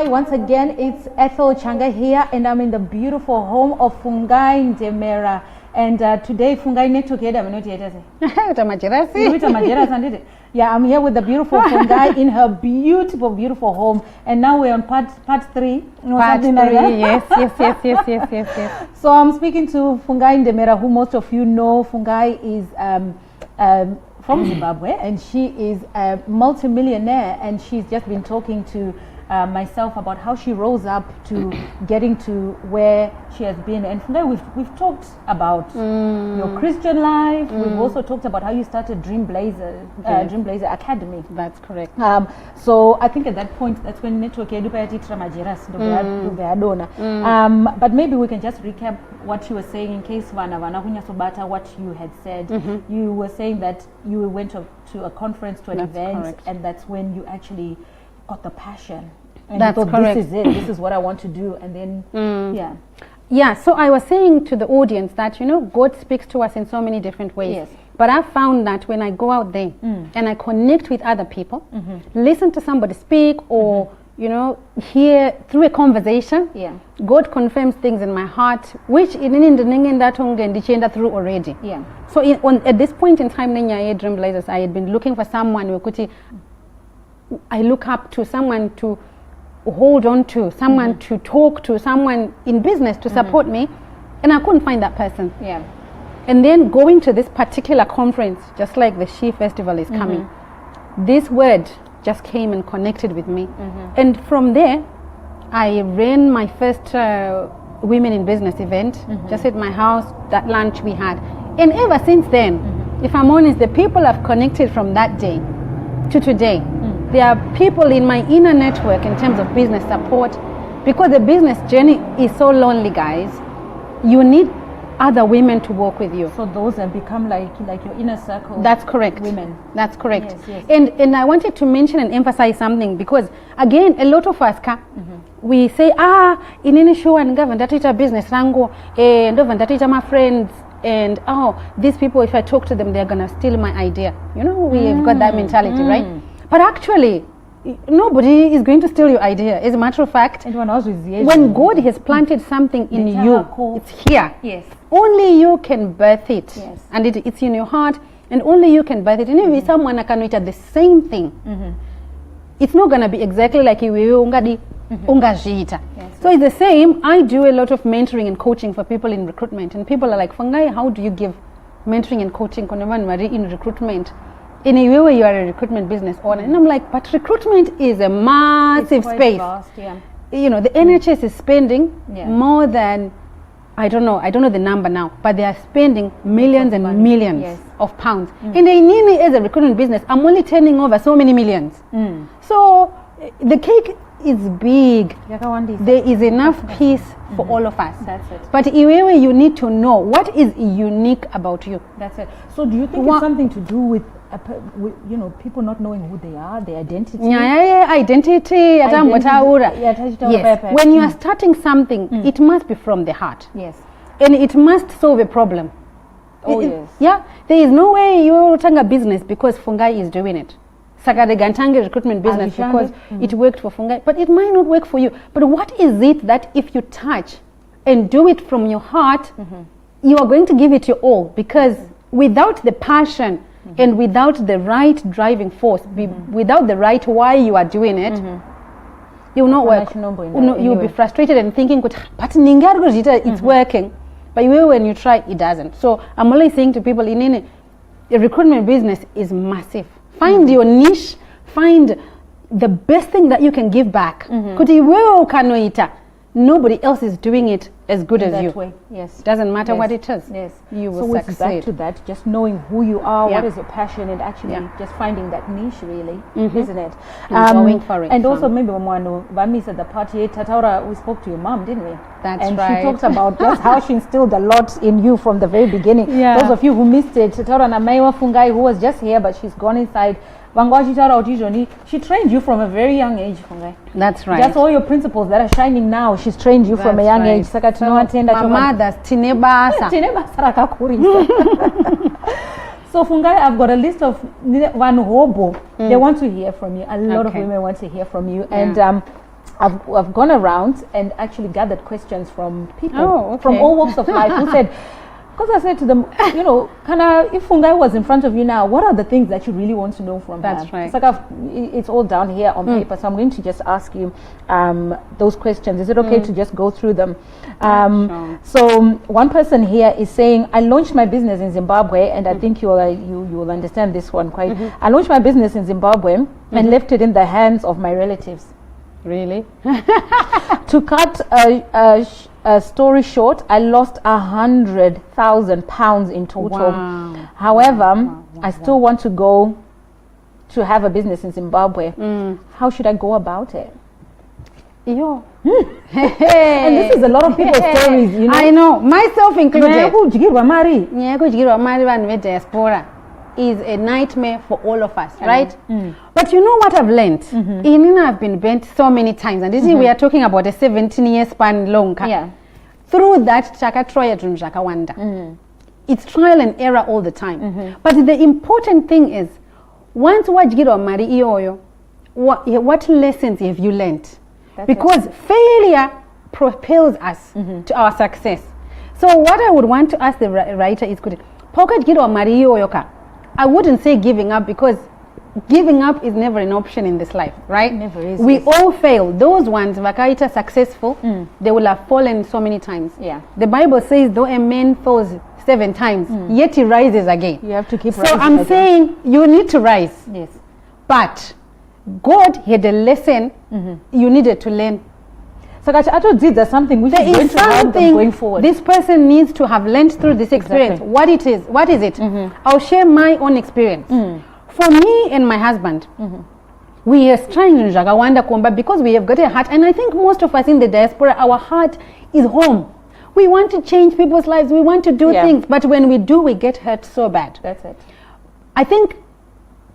Fungai. Once again, it's Ethel Changa here, and I'm in the beautiful home of Fungai Ndemera. And today, Fungai Netokeda, yeah, I'm here with the beautiful Fungai in her beautiful, beautiful home. And now we're on part 3. Part 3, yes. So I'm speaking to Fungai Ndemera, who most of you know. Fungai is from Zimbabwe, and she is a multimillionaire, and she's just been talking to myself about how she rose up to getting to where she has been. And from there we've talked about your Christian life. We've also talked about how you started Dream Blazer Academy. That's correct. So I think at that point, that's when network but maybe we can just recap what you were saying in case what you had said. You were saying that you went to a conference, to an event, correct. and that's when you actually got the passion. And That's you thought, correct. this is it. This is what I want to do. And then, Yeah, so I was saying to the audience that, God speaks to us in so many different ways. Yes. But I found that when I go out there and I connect with other people, listen to somebody speak or, hear through a conversation, God confirms things in my heart, which through already. Yeah. So at this point in time, in Dream Blazers, I had been looking for someone who could I look up to, someone to hold on to, someone to talk to, someone in business to support me, and I couldn't find that person. Yeah. And then going to this particular conference, just like the She Festival is coming, this word just came and connected with me. And from there, I ran my first Women in Business event, just at my house, that lunch we had. And ever since then, if I'm honest, the people I've connected from that day to today, there are people in my inner network in terms of business support, because the business journey is so lonely, guys. You need other women to work with you. So those have become like your inner circle. That's correct. Women. That's correct. Yes. And I wanted to mention and emphasize something, because again, a lot of us we say, in any show and govern that is a business rango, and that is my friends. And these people, if I talk to them, they're gonna steal my idea. We've got that mentality, right? But actually, nobody is going to steal your idea. As a matter of fact, when God has planted something in you, it's here. Yes. Only you can birth it. Yes. And it's in your heart, and only you can birth it. And if someone can do the same thing, it's not going to be exactly like you ungajita. So it's the same. I do a lot of mentoring and coaching for people in recruitment, and people are like, Fungai, how do you give mentoring and coaching in recruitment? In a way where you are a recruitment business owner. And I'm like, but recruitment is a massive space. Vast, yeah. The NHS is spending more than, I don't know the number now, but they are spending millions and millions of pounds. And as a recruitment business, I'm only turning over so many millions. So the cake is big. There is enough peace for all of us. That's it. But Iwewe, you need to know what is unique about you. That's it. So do you think it's something to do with people not knowing who they are, their identity? Identity. Yes. When you are starting something, it must be from the heart. Yes. And it must solve a problem. Yes. Yeah. There is no way you run a business because Fungai is doing it. Sakade Gantange recruitment business because it worked for Fungai, but it might not work for you. But what is it that if you touch and do it from your heart, you are going to give it your all? Because without the passion and without the right driving force, without the right why you are doing it, you will not work. You'll be frustrated and thinking, but it's working. But when you try, it doesn't. So I'm always saying to people, a recruitment business is massive. Find your niche, find the best thing that you can give back. Nobody else is doing it as good as you. Way. Yes. Doesn't matter what it is. Yes. You will succeed. succeed. So back to that, just knowing who you are, what is your passion, and actually just finding that niche, really, isn't it? Going for it. And also maybe Vami said the party, Tataura, we spoke to your mom, didn't we? That's and right. And she talks about just how she instilled a lot in you from the very beginning. Yeah. Those of you who missed it, Tataura Namaiwa Fungai, who was just here, but she's gone inside. She trained you from a very young age, Fungai. That's right. Just all your principles that are shining now, she's trained you from a young age. So, mamadas, tinebasa. So Fungai, I've got a list of Vanuhobo. They want to hear from you. A lot of women want to hear from you. And I've gone around and actually gathered questions from people Oh, from okay. all walks of life who said, because I said to them, you know, if Fungai was in front of you now, what are the things that you really want to know from her? That's right. It's like it's all down here on paper, so I'm going to just ask you those questions. Is it okay to just go through them? Sure. So one person here is saying, I launched my business in Zimbabwe, and I think you will understand this one quite. I launched my business in Zimbabwe and left it in the hands of my relatives. Really? To cut a story short, I lost £100,000 in total. Wow. However, I still want to go to have a business in Zimbabwe. How should I go about it? Yo. And this is a lot of people's stories, you know. I know, myself included. Nyakujigirwa mari. Diaspora is a nightmare for all of us, right? But you know what I've learned? Inina, I've been bent so many times, and this is we are talking about a 17-year span long. Yeah. Through that, Chakatroya Wanda. It's trial and error all the time. But the important thing is, once wajigirwa mari iyoyo, what lessons have you learned? Because failure propels us to our success. So what I would want to ask the writer is, I wouldn't say giving up, because giving up is never an option in this life, right? Never is. We all fail. Those ones, vakaita successful, they will have fallen so many times. Yeah. The Bible says, though a man falls 7 times, yet he rises again. You have to keep so rising. I'm saying you need to rise. Yes. But God had a lesson you needed to learn. So I told you there's something which is going to help them going forward. This person needs to have learned through this experience. Exactly. What is it? I'll share my own experience. For me and my husband, we are trying in Jagawanda Komba because we have got a heart, and I think most of us in the diaspora, our heart is home. We want to change people's lives, we want to do things, but when we do, we get hurt so bad. That's it. I think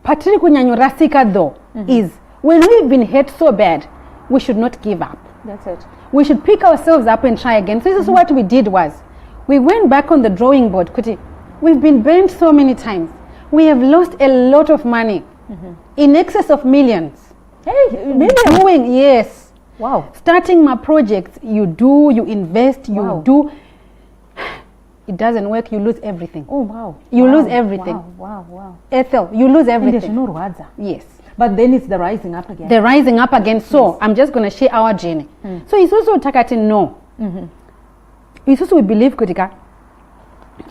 Patrick Nyanyurasika though is, when we've been hurt so bad, we should not give up. That's it. We should pick ourselves up and try again. So this is what we did was, we went back on the drawing board. Kuti, we've been burned so many times. We have lost a lot of money, in excess of millions. Hey, millions? Doing, yes. Wow. Starting my projects, you invest, you do. It doesn't work, you lose everything. Oh, wow. You lose everything. Wow. Ethel, you lose everything. Yes. But then it's the rising up again. The rising up again. So I'm just going to share our journey. So it's also takati no. It's also we believe Kutika,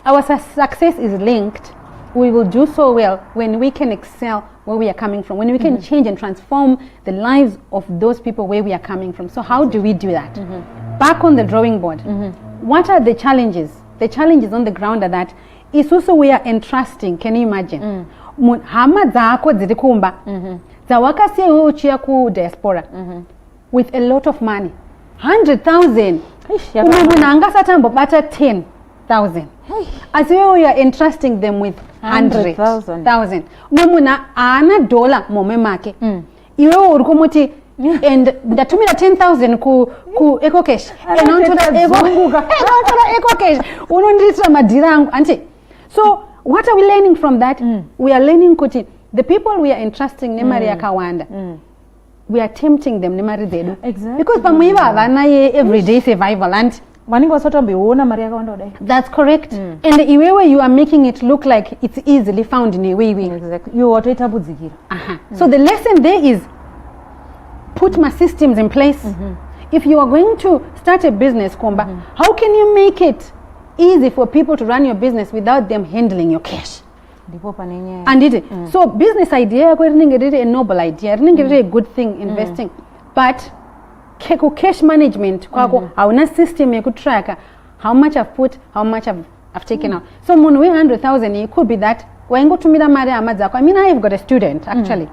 our success is linked. We will do so well when we can excel where we are coming from, when we can change and transform the lives of those people where we are coming from. So how do we do that? Back on the drawing board. What are the challenges? The challenges on the ground are that it's also we are entrusting. Can you imagine? Hama zako zirikumba zawaka siya uchia ku diaspora with a lot of money, 100,000 umemuna satambo bata 10,000 as we are entrusting them with 100,000 umemuna ana dollar mome make iwe urikumuti and ndatumira 10,000 ku eco cash enontola eco cash unondisira madirangu anti. So what are we learning from that? We are learning kuti the people we are entrusting nemari yakawanda, we are tempting them nemari zedu. Exactly. Because pamuiva vana ye everyday survival and that's correct. And iwewe you are making it look like it's easily found in a way. Exactly. You are So the lesson there is put my systems in place. If you are going to start a business, Komba, how can you make it easy for people to run your business without them handling your cash? And so business idea, a noble idea, a good thing, investing. But cash management, our system you could track how much I've put, how much I've taken out. So when we 100,000, it could be that I mean, I've got a student actually.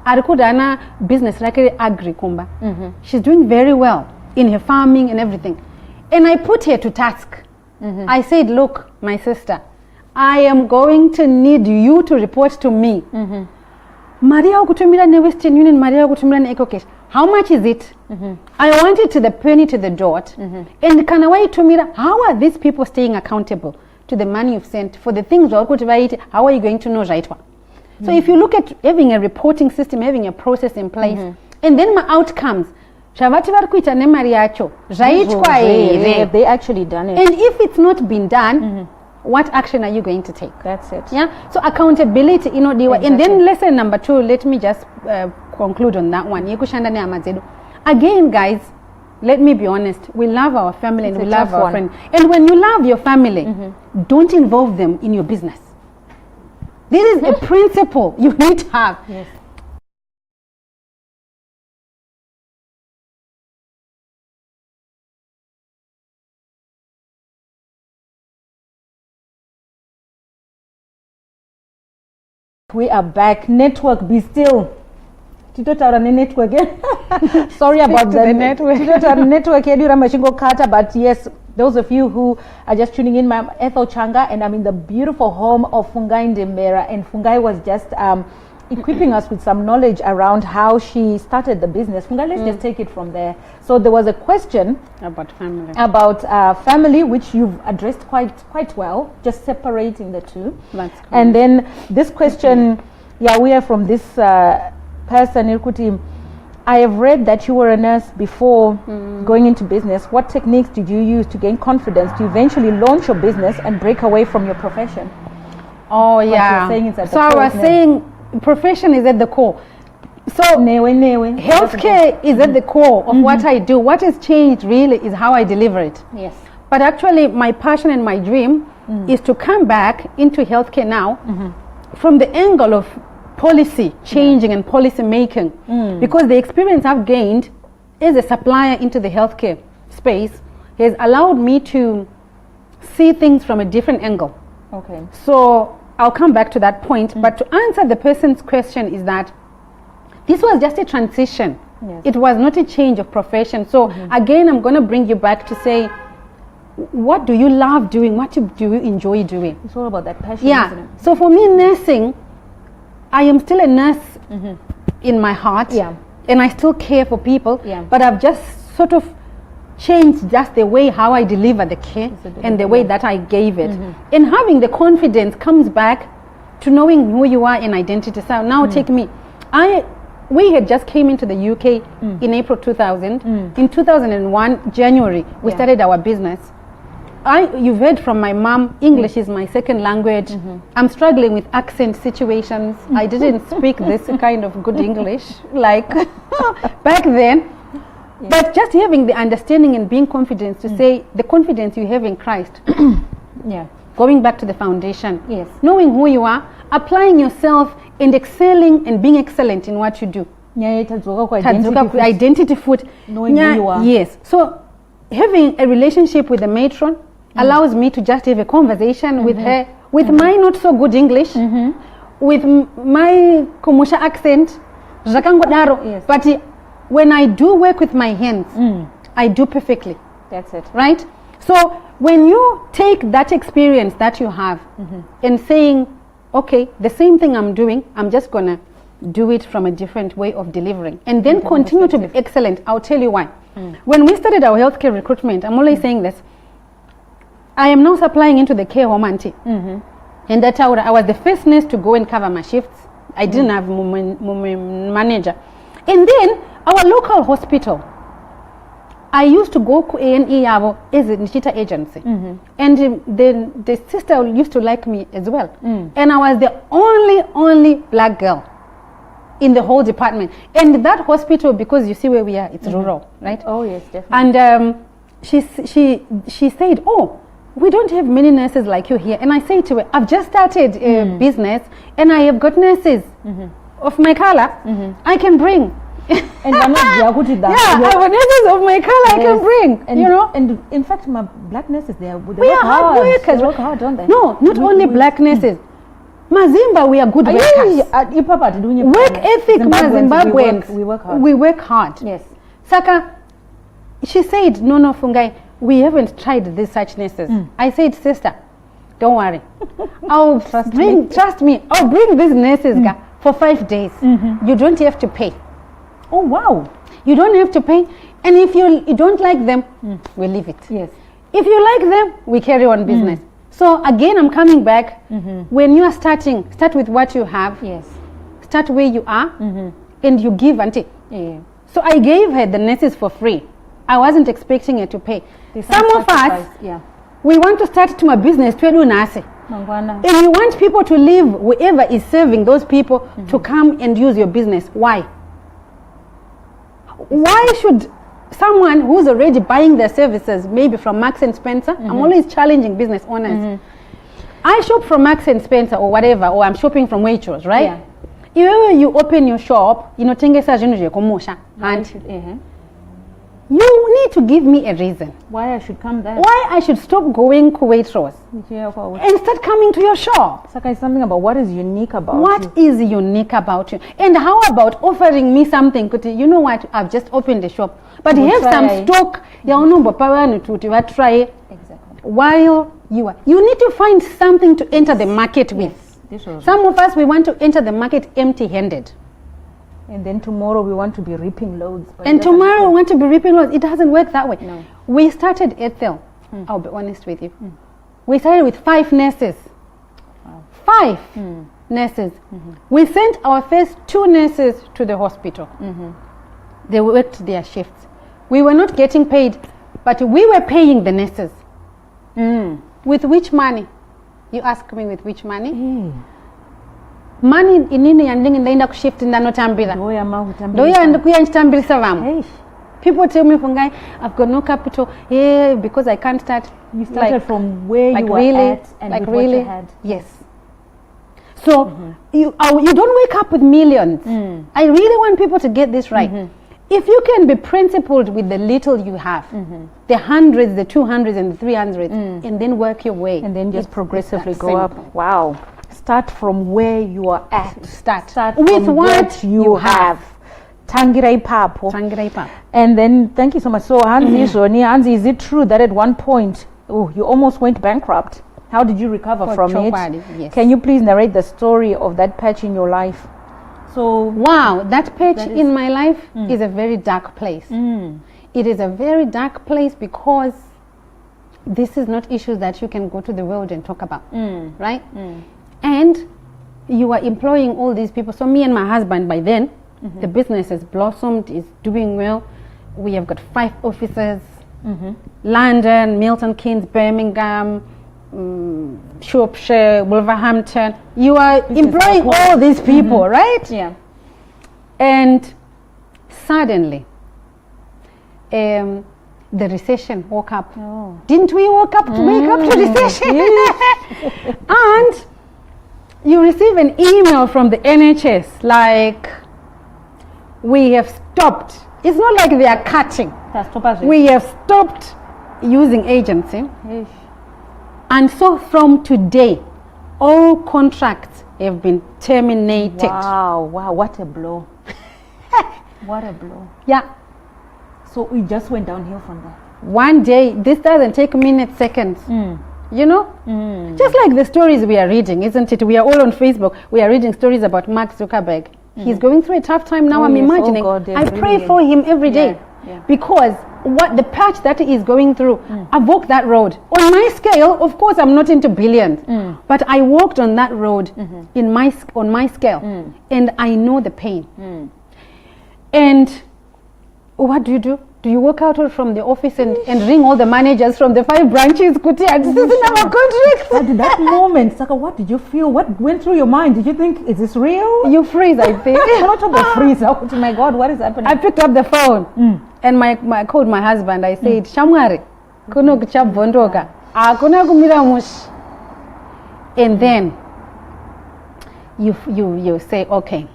Arikudana business like agri kumba. She's doing very well in her farming and everything. And I put her to task. I said, look, my sister, I am going to need you to report to me. Maria kutumira ne Western Union, Maria kutumira ne EcoCash. How much is it? I want it to the penny to the dot. And kanawai tumira, how are these people staying accountable to the money you've sent for the things how are you going to know right one? So if you look at having a reporting system, having a process in place, and then my outcomes, Shavati vari kuita nemari yacho zvaitwa here. They actually done it. And if it's not been done, what action are you going to take? That's it. Yeah. So accountability, exactly. And then lesson number 2, let me just conclude on that one. Again, guys, let me be honest. We love our family and we love our friends. And when you love your family, don't involve them in your business. This is a principle you need to have. Yes. We are back. Network be still. Network. Sorry about the network. But yes, those of you who are just tuning in, I'm Ethel Changa and I'm in the beautiful home of Fungai Ndemera, and Fungai was just equipping us with some knowledge around how she started the business. Fungai, let's just take it from there. So there was a question about family. Family, which you've addressed quite well, just separating the two. That's cool. And then this question, we are from this person, Irkuti. I have read that you were a nurse before going into business. What techniques did you use to gain confidence to eventually launch your business and break away from your profession? Oh, yeah. So I was saying profession is at the core. So healthcare is at the core of what I do. What has changed really is how I deliver it. Yes. But actually my passion and my dream is to come back into healthcare now from the angle of policy changing and policy making, because the experience I've gained as a supplier into the healthcare space has allowed me to see things from a different angle. Okay. So I'll come back to that point, but to answer the person's question is that this was just a transition. Yes. It was not a change of profession. So again, I'm going to bring you back to say, what do you love doing? What do you enjoy doing? It's all about that passion, isn't it? So for me, nursing, I am still a nurse in my heart, and I still care for people, but I've just sort of changed just the way how I deliver the care and the way that I gave it. And having the confidence comes back to knowing who you are and identity. So now take me. We had just came into the UK in April 2000. In 2001, January, we started our business. You've heard from my mom, English is my second language. I'm struggling with accent situations. I didn't speak this kind of good English like back then. But just having the understanding and being confident to say the confidence you have in Christ. Going back to the foundation. Yes. Knowing who you are, applying yourself and excelling and being excellent in what you do. Identity food. Knowing who you are. Yes. So having a relationship with the matron allows me to just have a conversation with her, with my not so good English, with my Komusha accent, but when I do work with my hands, I do perfectly. That's it. Right? So when you take that experience that you have and saying, okay, the same thing I'm doing, I'm just going to do it from a different way of delivering, and then continue to be excellent. I'll tell you why. When we started our healthcare recruitment, I'm always saying this, I am now supplying into the care home auntie. And that I was the first nurse to go and cover my shifts. I didn't have manager. And then our local hospital, I used to go to A&E as a Nishita agency. And the sister used to like me as well. And I was the only black girl in the whole department. And that hospital, because you see where we are, it's rural, right? Oh yes, definitely. And she said, oh, we don't have many nurses like you here. And I say to her, I've just started a business and I have got nurses of my color I can bring. And I have nurses of my color I can bring. And, you know, and in fact, my black nurses, they work hard. They work hard, don't they? No, not only black nurses. Mazimba, we are good workers. Work ethic, Zimbabweans. We work hard. We work hard. Yes. Saka, she said, no, Fungai, we haven't tried these such nurses. I said, sister, don't worry. I'll trust me. I'll bring these nurses for 5 days. You don't have to pay. Oh, wow. You don't have to pay. And if you don't like them, we leave it. Yes. If you like them, we carry on business. So again, I'm coming back. When you are starting, start with what you have. Yes. Start where you are, and you give and take. Yeah. So I gave her the nurses for free. I wasn't expecting her to pay. Some of us, we want to start to a business to do nasi. And you want people to leave, whoever is serving those people, to come and use your business. Why? Why should someone who's already buying their services, maybe from Marks and Spencer, I'm always challenging business owners. I shop from Marks and Spencer or whatever, or I'm shopping from Waitrose, right? If you open your shop, you know, you need to give me a reason why I should come there. Why I should stop going to Waitrose and start coming to your shop. It's something about what is unique about What is unique about you? And how about offering me something? You know what? I've just opened the shop, but you have some stock. Try exactly. While you need to find something to enter the market with. Some of us, we want to enter the market empty-handed. And then tomorrow we want to be reaping loads. And tomorrow we want to be reaping loads. It doesn't work that way. No. We started Ethel. I'll be honest with you. We started with 5 nurses. Wow. 5 nurses. We sent our first 2 nurses to the hospital. They worked their shifts. We were not getting paid, but we were paying the nurses. With which money? You ask me with which money? Money inini yandingi ndaenda kushift ndanotambira ndoya ndikuya nchitambirisa vamwe. People tell me, Fungai, I've got no capital because I can't start. You started from where you were at and with what you had. Yes. So you don't wake up with millions. I really want people to get this right. If you can be principled with the little you have, the hundreds, the 200s and the 300s, and then work your way. And then just progressively go up. Wow. Start from where you are at. Start with what you have. Tangira ipapo. And then, thank you so much. So, Hansi, is it true that at one point, you almost went bankrupt? How did you recover from it? Yes. Can you please narrate the story of that patch in your life? So, wow, that patch in my life is a very dark place. It is a very dark place because this is not issues that you can go to the world and talk about, right? And you are employing all these people. So me and my husband, by then, the business has blossomed, is doing well. We have got 5 offices, London, Milton Keynes, Birmingham, Shropshire, Wolverhampton. You are employing all these people, right? Yeah. And suddenly, the recession woke up. Didn't we wake up to recession? And you receive an email from the NHS like, we have stopped. It's not like they are cutting. We have stopped using agency. And so from today, all contracts have been terminated. Wow, what a blow. What a blow. Yeah. So we just went downhill from there. One day, this doesn't take minutes, seconds. You know? Just like the stories we are reading, isn't it? We are all on Facebook. We are reading stories about Mark Zuckerberg. He's going through a tough time now, I'm imagining. I pray for him every day. Because what the patch that he is going through, I've walked that road. On my scale, of course, I'm not into billions. But I walked on that road on my scale. And I know the pain. And what do? Do you walk out from the office and ring all the managers from the 5 branches? This is our contract. At that moment, Saka, what did you feel? What went through your mind? Did you think, is this real? You freeze, I think. Not about freeze. Oh my God, what is happening? I picked up the phone and I called my husband. I said, Shamwari, kuno kuchap bondoka. Akuna kumira mush. And then you say, okay,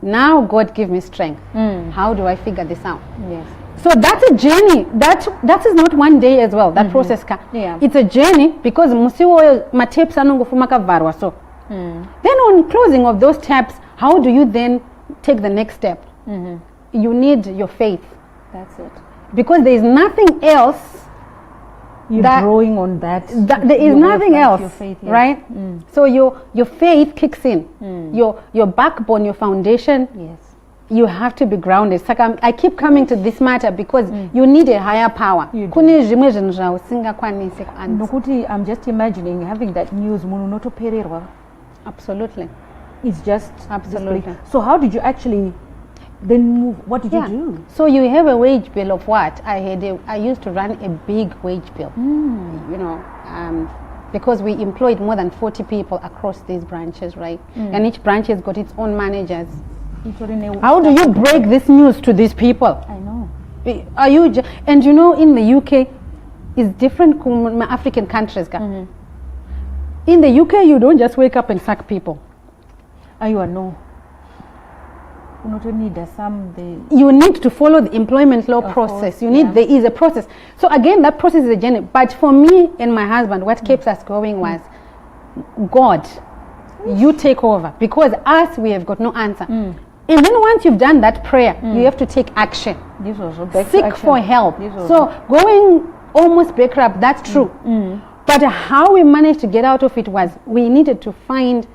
now God give me strength. How do I figure this out? Yes. So that's a journey. That is not one day as well. That process. It's a journny because musiwo matapes anongofumaka varwa so. Then on closing of those taps, how do you then take the next step? You need your faith. That's it. Because there is nothing else. You're drawing on that. There is nothing else, your faith, right? So your faith kicks in. Your backbone, your foundation. Yes. You have to be grounded. It's like I keep coming to this matter because you need a higher power. I'm just imagining having that news. Absolutely. It's just absolutely. So how did you actually then move. What did you do? So you have a wage bill of what? I used to run a big wage bill, you know, because we employed more than 40 people across these branches, right? And each branch has got its own managers. How do you break this news to these people? I know. Are you and you know, in the UK, it's different from African countries. In the UK, you don't just wake up and sack people. You know. You need to follow the employment law process. You need, there is a process. So again, that process is a journey. But for me and my husband, what keeps us going was, God, you take over. Because us, we have got no answer. And then once you've done that prayer, you have to take action. Seek for help. So going almost bankrupt, that's true. But how we managed to get out of it was, we needed to find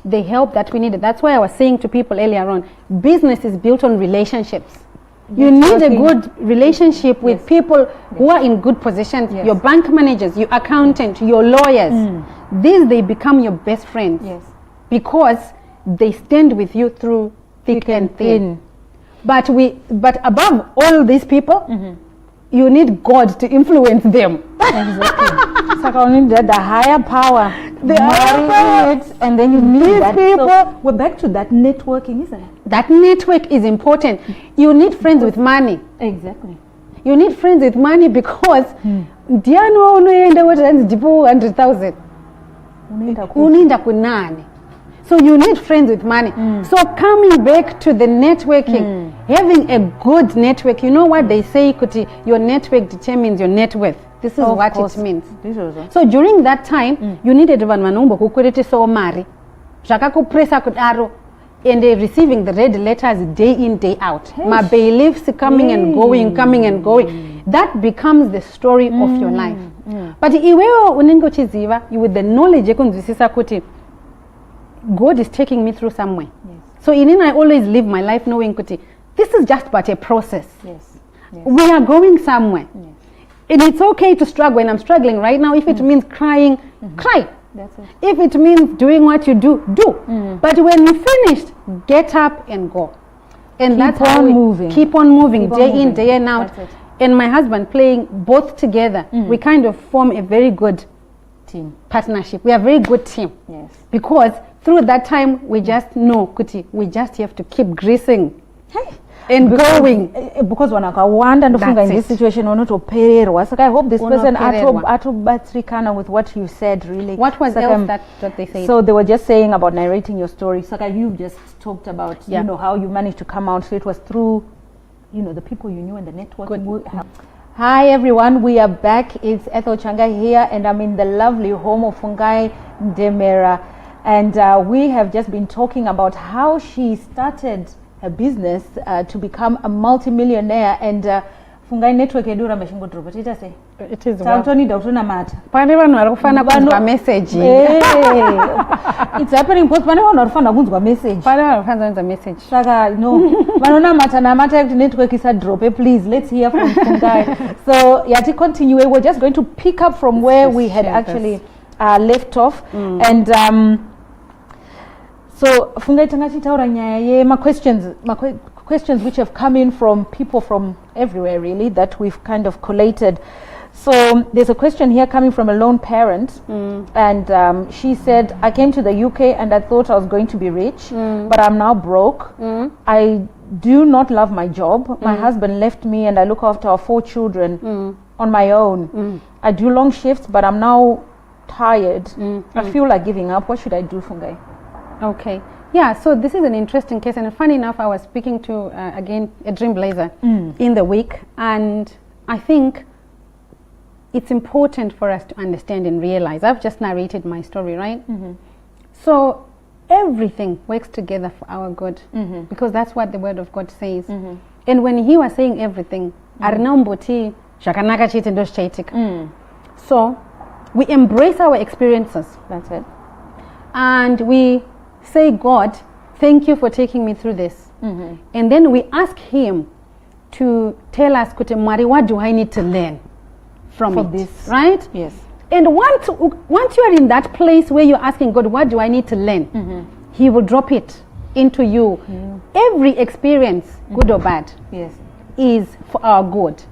the help that we needed. That's why I was saying to people earlier on, business is built on relationships. You need a good relationship with people who are in good positions, your bank managers, your accountant, your lawyers. These, they become your best friends because they stand with you through thick and thin. But above all these people, you need God to influence them. Exactly. So only the higher power. And then you need that. People. So we're back to that networking, isn't it? That network is important. You need friends with money. Exactly. You need friends with money because Diano unoenda what 100,000. Uninda kunani. So you need friends with money. So coming back to the networking, having a good network, you know what they say, Kuti, your network determines your net worth. This is what it means. So during that time, you needed one manombo kukurete so mari. Presa kudaro, and they're receiving the red letters day in, day out. My bailiffs coming and going, coming and going. That becomes the story of your life. But iwewe unengo chiziva, you with the knowledge ekunzwisisa kuti God is taking me through somewhere. So I always live my life knowing kuti this is just but a process. We are going somewhere. And it's okay to struggle. When I'm struggling right now, if it means crying, cry. That's it. If it means doing what you do, do. But when you finished, get up and go. And keep that's how we moving. Keep on moving, Keep day on moving. in, day out. That's it. And my husband playing both together, we kind of form a very good team partnership. We are a very good team. Because through that time, we just know, Kuti, we just have to keep greasing and going. Because wanakawanda ndofunga in this situation unotopererwa. So I hope this person atobatsrikana with what you said, really. What was else that they said? So they were just saying about narrating your story. So you just talked about you know how you managed to come out. So it was through the people you knew and the networking. Hi everyone, we are back. It's Ethel Changa here, and I'm in the lovely home of Fungai Ndemera. And we have just been talking about how she started her business to become a multi-millionaire. And Fungai network edura mashingo dropa. It is well. Message. It's happening because message. Message. Saka no. Manona mata network is a drop. Please let's hear from Fungai. So to continue, we're just going to pick up from where we had actually left off. And so Fungai tangachitaura nyaya my questions which have come in from people from everywhere really that we've kind of collated. So there's a question here coming from a lone parent, and she said, I came to the UK and I thought I was going to be rich, but I'm now broke. I do not love my job. My husband left me and I look after our 4 children on my own. I do long shifts, but I'm now tired. I feel like giving up. What should I do, Fungai? Okay. Yeah, so this is an interesting case, and funny enough, I was speaking to, again, a dream blazer in the week, and I think it's important for us to understand and realize. I've just narrated my story, right? So everything works together for our good, because that's what the Word of God says. And when he was saying everything, so we embrace our experiences. That's it. And we say, God, thank you for taking me through this. And then we ask him to tell us, Kutemari, what do I need to learn from this? Right? Yes. And once you are in that place where you're asking God, what do I need to learn? He will drop it. into you. Every experience, good or bad, Yes. is for our good.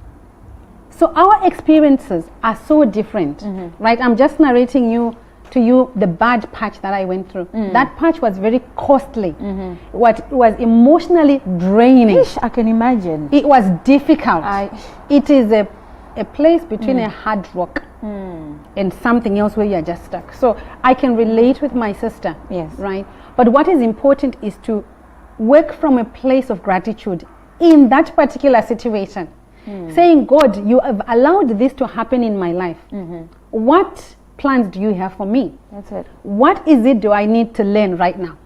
So our experiences are so different, right? I'm just narrating to you the bad patch that I went through. That patch was very costly. What was emotionally draining. I can imagine. It was difficult. It is a place between a hard rock and something else where you're just stuck. So I can relate with my sister. Yes. Right? But what is important is to work from a place of gratitude in that particular situation. Saying, God, you have allowed this to happen in my life. What plans do you have for me? That's it. What is it do I need to learn right now?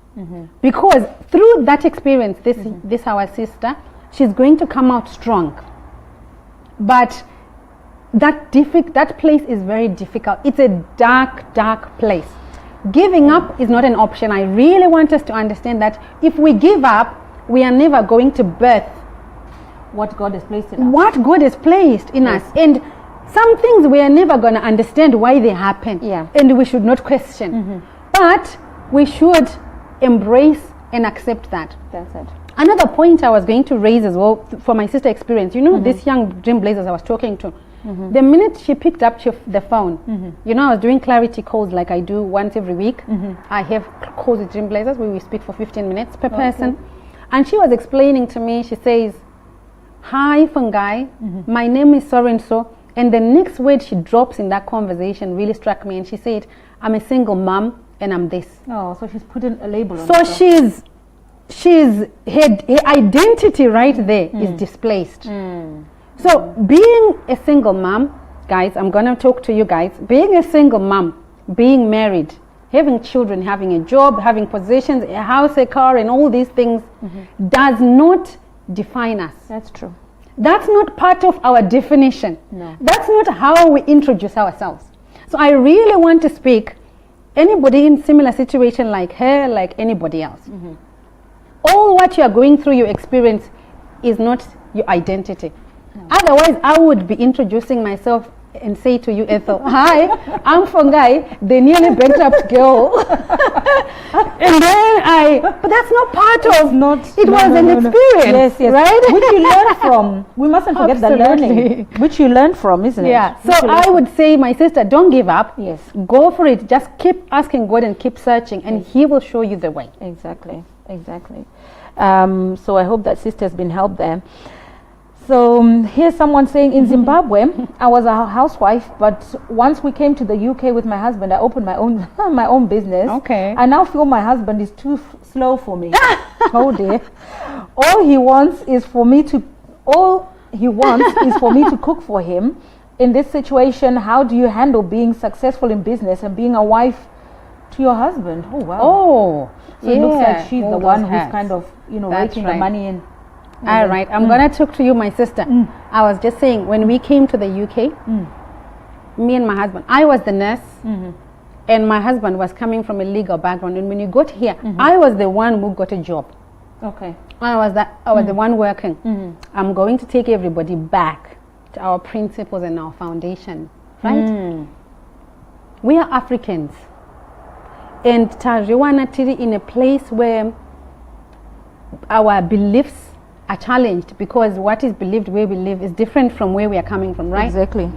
Because through that experience, this our sister, she's going to come out strong. But that place is very difficult. It's a dark, dark place. Giving up is not an option. I really want us to understand that if we give up, we are never going to birth what God has placed in us. What God has placed in us. And some things we are never going to understand why they happen. Yeah. And we should not question. But we should embrace and accept that. That's it. Another point I was going to raise as well for my sister experience, this young dream blazers I was talking to, the minute she picked up the phone, I was doing clarity calls like I do once every week. I have calls with dream blazers where we speak for 15 minutes per person. And she was explaining to me, she says, "Hi Fungai, my name is so-and-so." And the next word she drops in that conversation really struck me, and she said, "I'm a single mom and I'm this." Oh, so she's putting a label on So herself. her identity right there is displaced. So being a single mom, guys, I'm going to talk to you guys. Being a single mom, being married, having children, having a job, having possessions, a house, a car, and all these things does not define us. That's true. That's not part of our definition. No. That's not how we introduce ourselves. So I really want to speak, anybody in similar situation like her, like anybody else. All what you are going through, your experience, is not your identity. No. Otherwise, I would be introducing myself and say to you, Ethel, "Hi, I'm Fungai, the nearly bankrupt girl." And then but that's not part of, it was an experience, yes, right? Which you learn from. We mustn't forget the learning, which you learn from, isn't it? Yeah, so I would say, my sister, don't give up. Yes. Go for it. Just keep asking God and keep searching, and He will show you the way. Exactly. So I hope that sister has been helped there. So here's someone saying, in Zimbabwe, I was a housewife, but once we came to the UK with my husband, I opened my own my own business. Okay. I now feel my husband is too slow for me. Oh dear. All he wants is for me to cook for him. In this situation, how do you handle being successful in business and being a wife to your husband? Oh wow. Oh. So it looks like she's the one who's kind of, raking the money in. All right, I'm going to talk to you, my sister. I was just saying, when we came to the UK, me and my husband, I was the nurse, and my husband was coming from a legal background. And when you got here, I was the one who got a job. Okay. I was the one working. I'm going to take everybody back to our principles and our foundation, right? We are Africans. And Tariwana Tiri in a place where our beliefs are challenged, because what is believed where we live is different from where we are coming from, right? Exactly.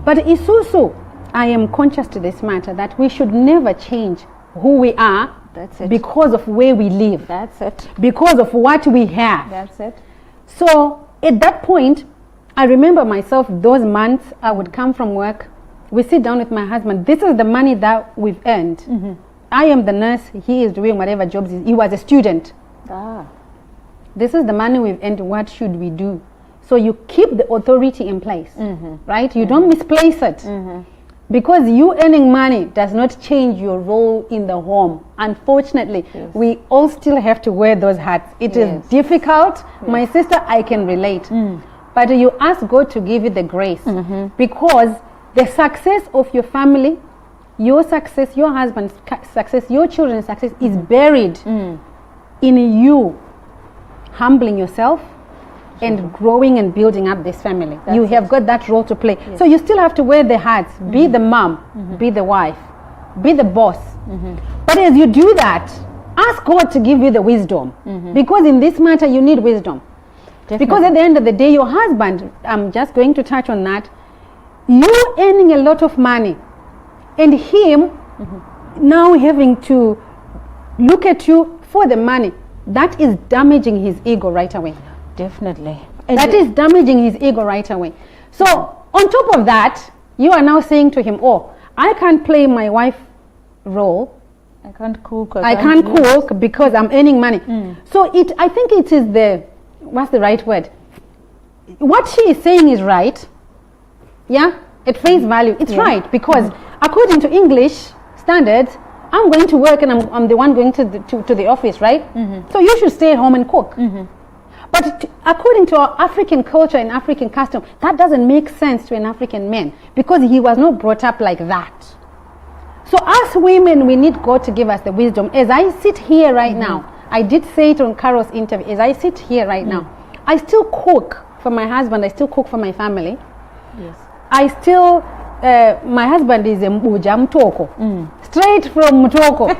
But it's also, I am conscious to this matter that we should never change who we are. That's it. Because of where we live. That's it. Because of what we have. That's it. So at that point, I remember myself, those months I would come from work, we sit down with my husband, this is the money that we've earned. I am the nurse, he is doing whatever jobs, he was a student. This is the money we've earned, what should we do? So you keep the authority in place, right? You don't misplace it. Because you earning money does not change your role in the home. Unfortunately, we all still have to wear those hats. It is difficult. My sister, I can relate. But you ask God to give you the grace, because the success of your family, your success, your husband's success, your children's success is buried in you humbling yourself and growing and building up this family. You have got that role to play. So you still have to wear the hats. Be the mom, be the wife, be the boss. But as you do that, ask God to give you the wisdom. Because in this matter, you need wisdom. Definitely. Because at the end of the day, your husband, I'm just going to touch on that, you earning a lot of money and him now having to look at you for the money, that is damaging his ego right away. Definitely. That is damaging his ego right away. So on top of that, you are now saying to him, oh, I can't play my wife role. I can't cook. I can't cook because I'm earning money. So I think it is what's the right word? What she is saying is right. Yeah, at face value, it's right, because according to English standards, I'm going to work and I'm the one going to the office, right? So you should stay at home and cook. But according to our African culture and African custom, that doesn't make sense to an African man, because he was not brought up like that. So us women, we need God to give us the wisdom. As I sit here right now, I did say it on Carol's interview, as I sit here right now, I still cook for my husband, I still cook for my family. Yes. I still, my husband is a Mbuja Mtoko, straight from Mtoko.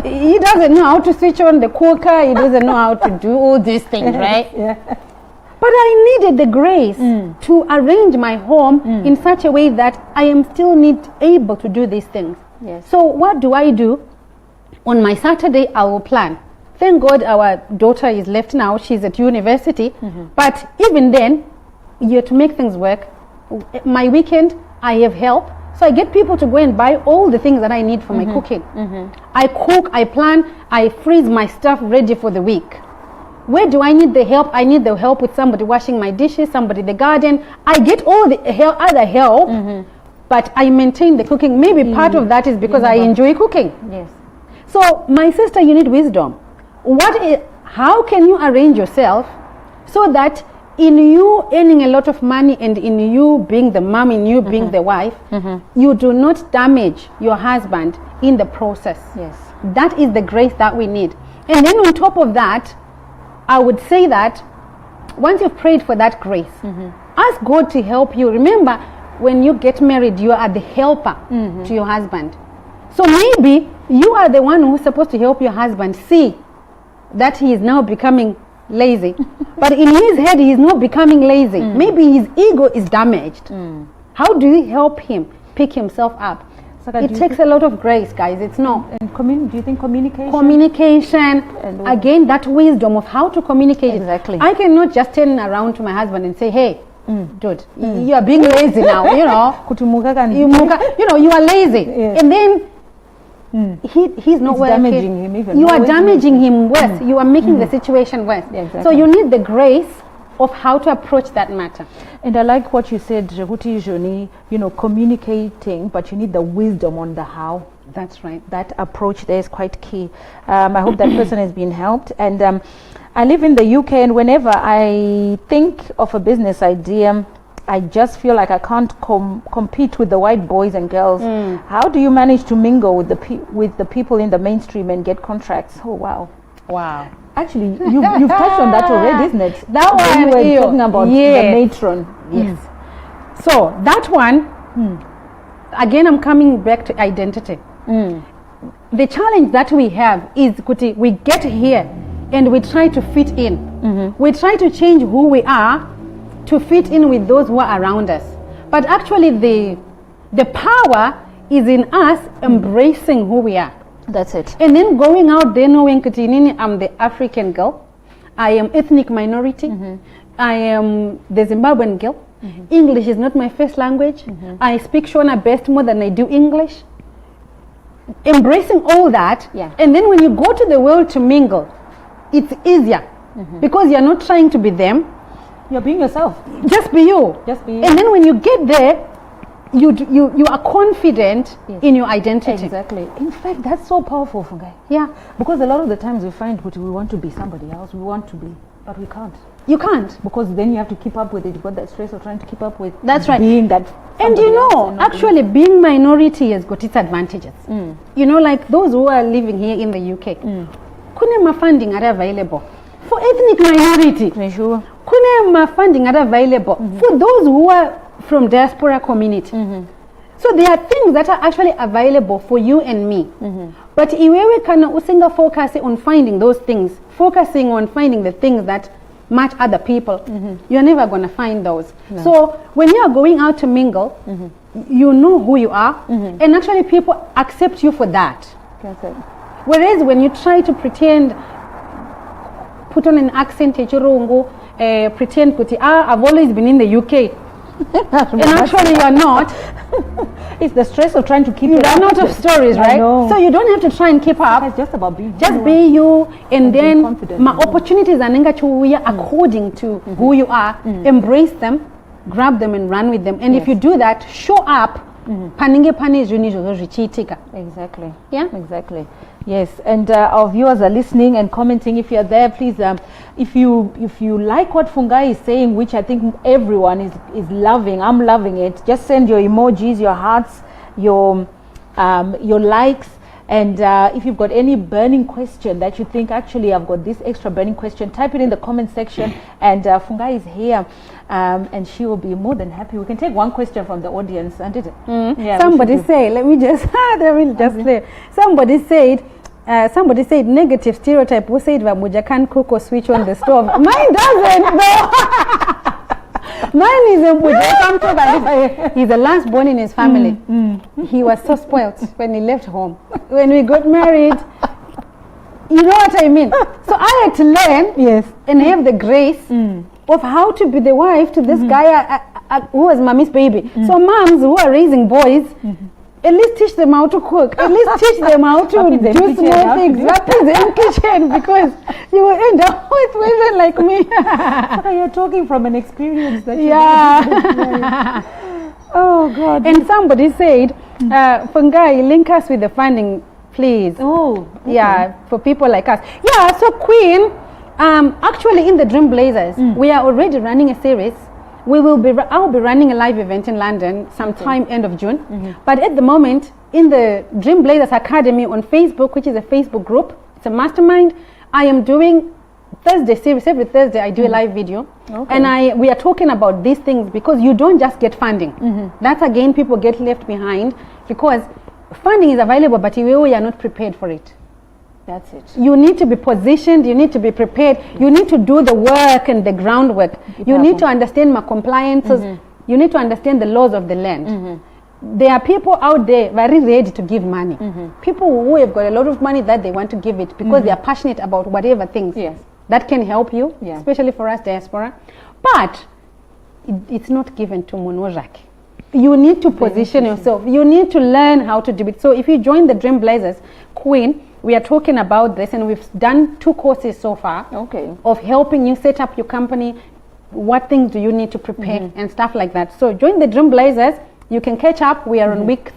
He doesn't know how to switch on the cooker, he doesn't know how to do all these things, right? But I needed the grace to arrange my home in such a way that I am still able to do these things. Yes. So what do? On my Saturday, I will plan. Thank God our daughter is left now, she's at university. But even then, you have to make things work. My weekend, I have help. So I get people to go and buy all the things that I need for my cooking. I cook, I plan, I freeze my stuff ready for the week. Where do I need the help? I need the help with somebody washing my dishes, somebody the garden. I get all the other help, but I maintain the cooking. Maybe part of that is because I enjoy cooking. Yes. So my sister, you need wisdom. How can you arrange yourself so that in you earning a lot of money and in you being the mom, in you being the wife, you do not damage your husband in the process? Yes. That is the grace that we need. And then on top of that, I would say that once you've prayed for that grace, ask God to help you. Remember, when you get married, you are the helper to your husband. So maybe you are the one who's supposed to help your husband see that he is now becoming lazy. But in his head, he is not becoming lazy. Maybe his ego is damaged. How do you help him pick himself up? It takes a lot of grace, guys. It's not. And do you think communication? Communication. Again, that wisdom of how to communicate. Exactly. I cannot just turn around to my husband and say, hey, dude, you are being lazy now, you know. You are lazy. Yes. And then he's not working. Damaging him even. You are damaging him worse. You are making the situation worse. Yeah, exactly. So you need the grace of how to approach that matter. And I like what you said, Jehuti Joni, communicating, but you need the wisdom on the how. That's right. That approach there is quite key. I hope that person has been helped. And I live in the UK, and whenever I think of a business idea, I just feel like I can't compete with the white boys and girls. How do you manage to mingle with the people in the mainstream and get contracts? Oh, wow. Wow. Actually, you've touched on that already, isn't it? That one you were talking about the matron. Yes. So that one, again, I'm coming back to identity. The challenge that we have is, Kuti, we get here and we try to fit in. We try to change who we are to fit in with those who are around us. But actually, the power is in us embracing who we are. That's it. And then going out there knowing, Kutinini, I'm the African girl. I am ethnic minority. I am the Zimbabwean girl. English is not my first language. I speak Shona best more than I do English. Embracing all that. And then when you go to the world to mingle, it's easier. Because you're not trying to be them. You're being yourself. Just be you. Just be you. And then when you get there, you are confident in your identity. Exactly. In fact, that's so powerful, Fungai. Yeah. Because a lot of the times we find we want to be somebody else. We want to be, but we can't. You can't. Because then you have to keep up with it. You've got that stress of trying to keep up with being that. And actually being minority has got its advantages. Like those who are living here in the UK. Kunema funding are available for ethnic minority. Sure. Kunema funding are available for those who are from diaspora community. So there are things that are actually available for you and me. But iwewe kana usinga focus on finding those things, focusing on finding the things that match other people, you're never going to find those. No. So when you are going out to mingle, you know who you are, and actually people accept you for that. That's it. Whereas when you try to pretend, put on an accent, pretend kuti, I've always been in the UK, and actually you're not. It's the stress of trying to keep you run out of stories, right? So you don't have to try and keep up. It's just about being just be you, and then my opportunities are according to who you are. Embrace them, grab them, and run with them. And if you do that, show up. Exactly. Yeah. Exactly. Yes. And our viewers are listening and commenting. If you're there, please. If you like what Fungai is saying, which I think everyone is loving, I'm loving it. Just send your emojis, your hearts, your likes. And if you've got any burning question that you think, actually, I've got this extra burning question, type it in the comment section. And Fungai is here, and she will be more than happy. We can take one question from the audience, and yeah, somebody say, let me just, they will just say. Somebody said negative stereotype. Who said Vamuja can't cook or switch on the stove? Mine doesn't, though. Mine is a he's the last born in his family. He was so spoilt when he left home. When we got married, you know what I mean? So I had to learn and have the grace of how to be the wife to this guy who was mommy's baby. So moms who are raising boys, at least teach them how to cook. At least teach them how to do small things. What is in kitchen? Because you will end up with women like me. So you're talking from an experience that you Oh God. And somebody said, Fungai, link us with the funding, please. Oh, okay. Yeah, for people like us. Yeah, so Queen, actually in the Dream Blazers, we are already running a series. I'll be running a live event in London sometime end of June. But at the moment, in the Dream Blazers Academy on Facebook, which is a Facebook group, it's a mastermind, I am doing Thursday series. Every Thursday I do a live video. And we are talking about these things because you don't just get funding. That's again, people get left behind because funding is available, but you are not prepared for it. That's it. You need to be positioned, you need to be prepared, you need to do the work and the groundwork. You need to understand my compliances, you need to understand the laws of the land. There are people out there very ready to give money. People who have got a lot of money that they want to give it because they are passionate about whatever things that can help you, especially for us diaspora. But it's not given to Monojak. You need to position yourself. You need to learn how to do it. So if you join the Dream Blazers, Queen, we are talking about this, and we've done 2 courses so far of helping you set up your company. What things do you need to prepare and stuff like that. So join the Dream Blazers. You can catch up. We are on week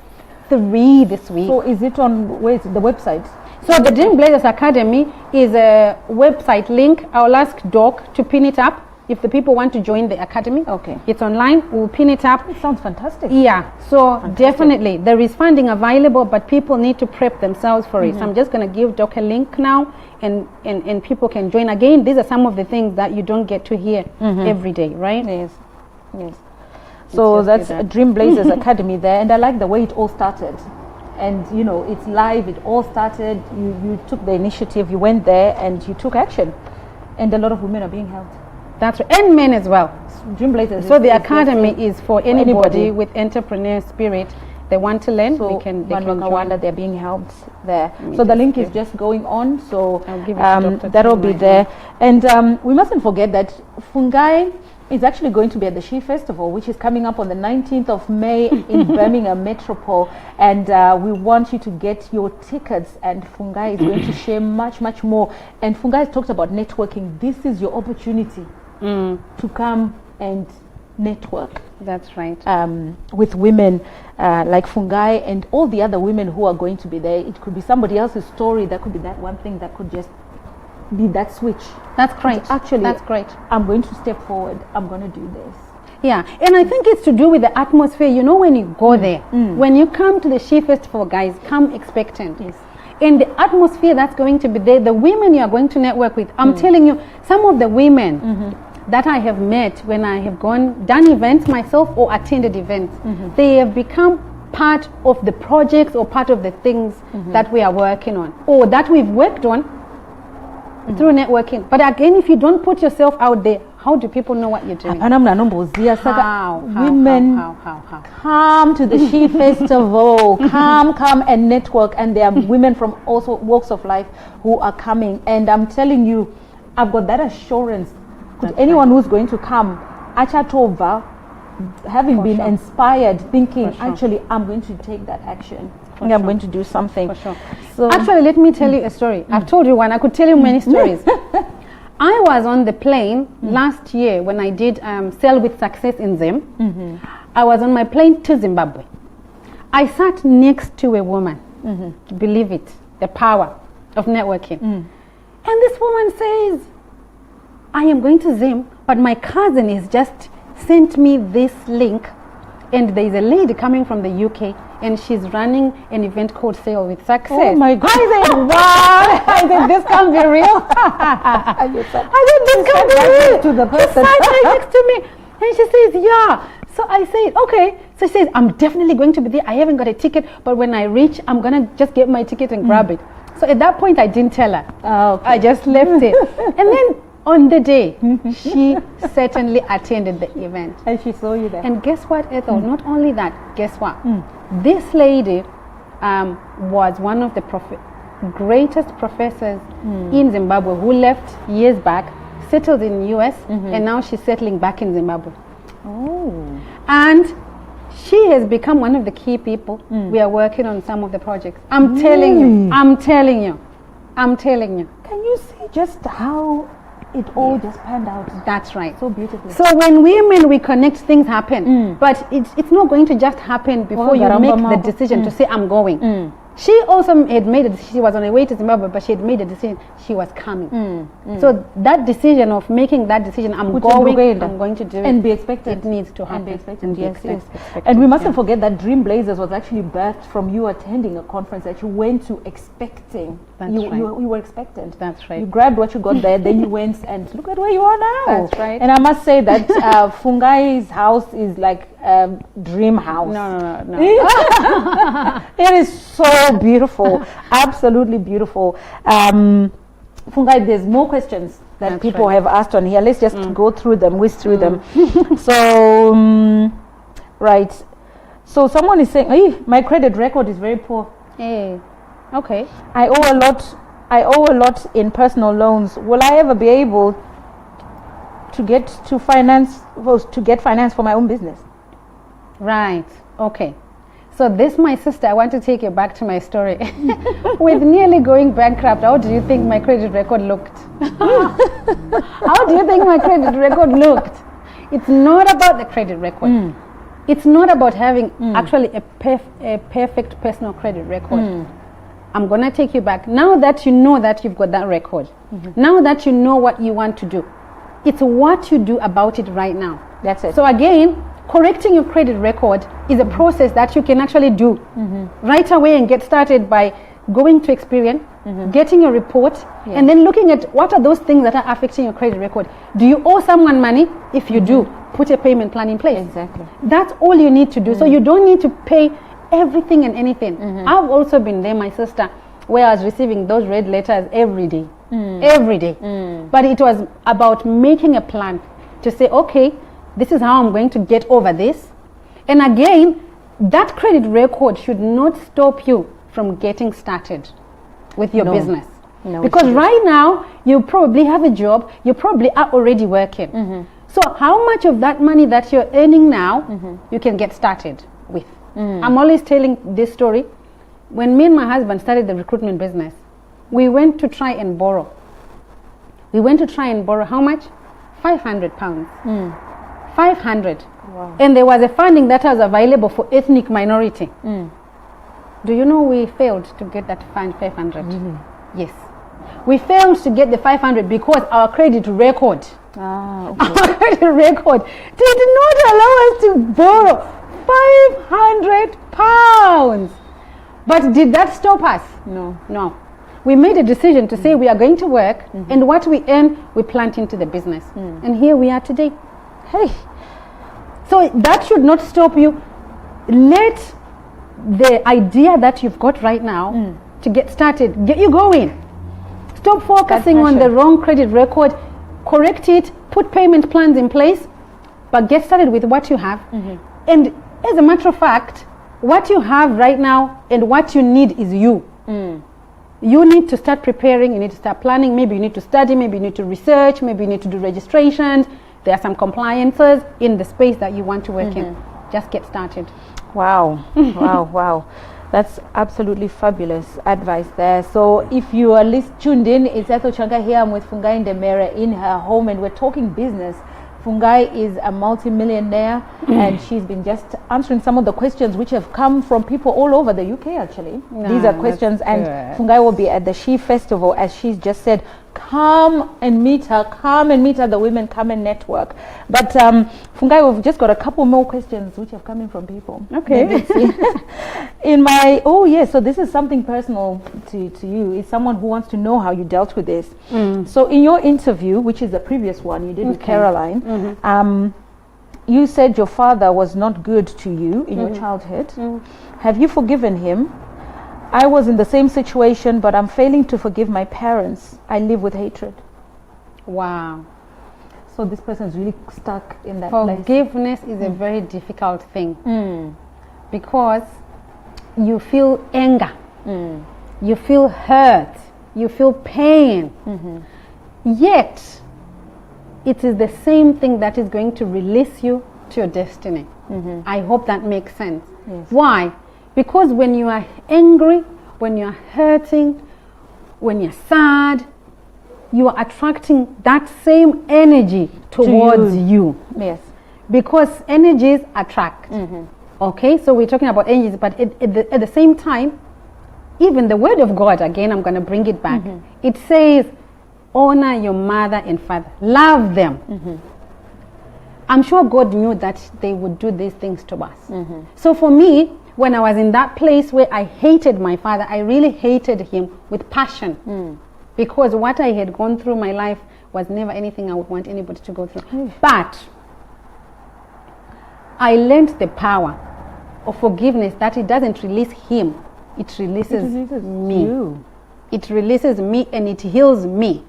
3 this week. So is it on the website? So the Dream Blazers Academy is a website link. I'll ask Doc to pin it up if the people want to join the academy. It's online. We'll pin it up. It sounds fantastic. Yeah, so definitely there is funding available, but people need to prep themselves for it. So I'm just going to give Doc a link now, and people can join. Again, these are some of the things that you don't get to hear every day, right? Yes. So that's Dream Blazers Academy there, and I like the way it all started. And you know, it's live. It all started. You took the initiative. You went there and you took action, and a lot of women are being helped. That's right, and men as well. Dream Blazers. So the academy is for anybody with entrepreneur spirit. They want to learn. So they can join. They're being helped there. So the link is just going on. So I'll give it to that'll be there. And we mustn't forget that Fungai is actually going to be at the She Festival, which is coming up on the 19th of May in Birmingham Metropole. And we want you to get your tickets. And Fungai is going to share much, much more. And Fungai has talked about networking. This is your opportunity to come and network. That's right. With women like Fungai and all the other women who are going to be there. It could be somebody else's story. That could be that one thing that could just be that switch. That's great. Actually, that's great. I'm going to step forward. I'm going to do this. Yeah, and I think it's to do with the atmosphere. You know, when you go there, when you come to the She Festival, guys, come expectant. Yes. In the atmosphere that's going to be there, the women you are going to network with, I'm telling you, some of the women that I have met when I have done events myself or attended events, they have become part of the projects or part of the things that we are working on or that we've worked on through networking. But again, if you don't put yourself out there, how do people know what you're doing? Women come to the She Festival, come and network, and there are women from also walks of life who are coming. And I'm telling you, I've got that assurance. Anyone who's going to come, Achatova, having been inspired, thinking, actually, I'm going to take that action. I'm going to do something. For sure. So actually, let me tell you a story. I've told you one. I could tell you many stories. I was on the plane last year when I did Sell with Success in Zim. I was on my plane to Zimbabwe. I sat next to a woman. Believe it, the power of networking. And this woman says, I am going to Zim, but my cousin is just sent me this link, and there is a lady coming from the UK, and she's running an event called Sale with Success. Oh my God. I said, wow. I said, this can't be real. I said, this can't be real. To the person. She sat right next to me, and she says, yeah. So I said, okay. So she says, I'm definitely going to be there. I haven't got a ticket, but when I reach, I'm going to just get my ticket and grab it. So at that point, I didn't tell her. Okay. I just left it. And then on the day, she certainly attended the event. And she saw you there. And guess what, Ethel? Not only that, guess what? This lady was one of the greatest professors in Zimbabwe who left years back, settled in the US, and now she's settling back in Zimbabwe. Oh. And she has become one of the key people. We are working on some of the projects. I'm telling you. Can you see just how it all just panned out? That's right. So beautifully. So when we connect, things happen. But it's not going to just happen before you make the decision to say, I'm going. She also had made a decision. She was on her way to Zimbabwe, but she had made a decision. She was coming. So that decision of making that decision, I'm going to do it. And be expected. It needs to happen. And be expected. Yes. And we mustn't forget that Dream Blazers was actually birthed from you attending a conference that you went to expecting. That's you, right. You were expectant. That's right. You grabbed what you got there, then you went and look at where you are now. That's right. And I must say that Fungai's house is like dream house. No. It is so beautiful, absolutely beautiful. Fungai, there's more questions that people have asked on here. Let's just go through them, whiz through them. So, right. So someone is saying, hey, my credit record is very poor. Hey, okay. I owe a lot in personal loans. Will I ever be able to get finance for my own business? Right. Okay. So this, my sister, I want to take you back to my story. With nearly going bankrupt, how do you think my credit record looked? How do you think my credit record looked? It's not about the credit record. It's not about having actually a perfect personal credit record. I'm going to take you back. Now that you know that you've got that record, now that you know what you want to do, it's what you do about it right now. That's it. So again, correcting your credit record is a process that you can actually do right away and get started by going to Experian, getting your report, and then looking at what are those things that are affecting your credit record. Do you owe someone money? If you do, put a payment plan in place. Exactly. That's all you need to do. So you don't need to pay everything and anything. I've also been there, my sister, where I was receiving those red letters every day. Every day. But it was about making a plan to say, okay, this is how I'm going to get over this. And again, that credit record should not stop you from getting started with your business. No, because right now, you probably have a job, you probably are already working. So how much of that money that you're earning now, you can get started with? I'm always telling this story. When me and my husband started the recruitment business, we went to try and borrow. We went to try and borrow how much? £500. 500. Wow. And there was a funding that was available for ethnic minority. Do you know we failed to get that fund 500? Yes. We failed to get the 500 because our credit record, our credit record did not allow us to borrow £500. But did that stop us? No. We made a decision to say we are going to work, and what we earn, we plant into the business. And here we are today. Hey. So that should not stop you. Let the idea that you've got right now to get started, get you going. Stop focusing on the wrong credit record, correct it, put payment plans in place, but get started with what you have. And as a matter of fact, what you have right now and what you need is you. You need to start preparing, you need to start planning, maybe you need to study, maybe you need to research, maybe you need to do registrations. There are some compliances in the space that you want to work in. Just get started. Wow. Wow. That's absolutely fabulous advice there. So if you are tuned in, it's Etho Changa here. I'm with Fungai Ndemera in her home and we're talking business. Fungai is a multi-millionaire and she's been just answering some of the questions which have come from people all over the UK actually. These are questions and Fungai will be at the She Festival, as she's just said. Come and meet her, the women come and network. But Fungai, we've just got a couple more questions which have come in from people. Okay. So this is something personal to you. It's someone who wants to know how you dealt with this. So in your interview, which is the previous one you did with Caroline, you said your father was not good to you in your childhood. Have you forgiven him? I was in the same situation, but I'm failing to forgive my parents. I live with hatred. Wow. So this person is really stuck in that place. Forgiveness is a very difficult thing because you feel anger, you feel hurt, you feel pain. Yet, it is the same thing that is going to release you to your destiny. I hope that makes sense. Yes. Why? Because when you are angry, when you are hurting, when you're sad, you are attracting that same energy towards you. Yes. Because energies attract. Okay, so we're talking about energies, but at the same time, even the word of God, again, I'm going to bring it back. It says, honor your mother and father. Love them. I'm sure God knew that they would do these things to us. So for me, when I was in that place where I hated my father, I really hated him with passion. Because what I had gone through my life was never anything I would want anybody to go through. But I learned the power of forgiveness, that it doesn't release him, it releases me. It releases me and it heals me.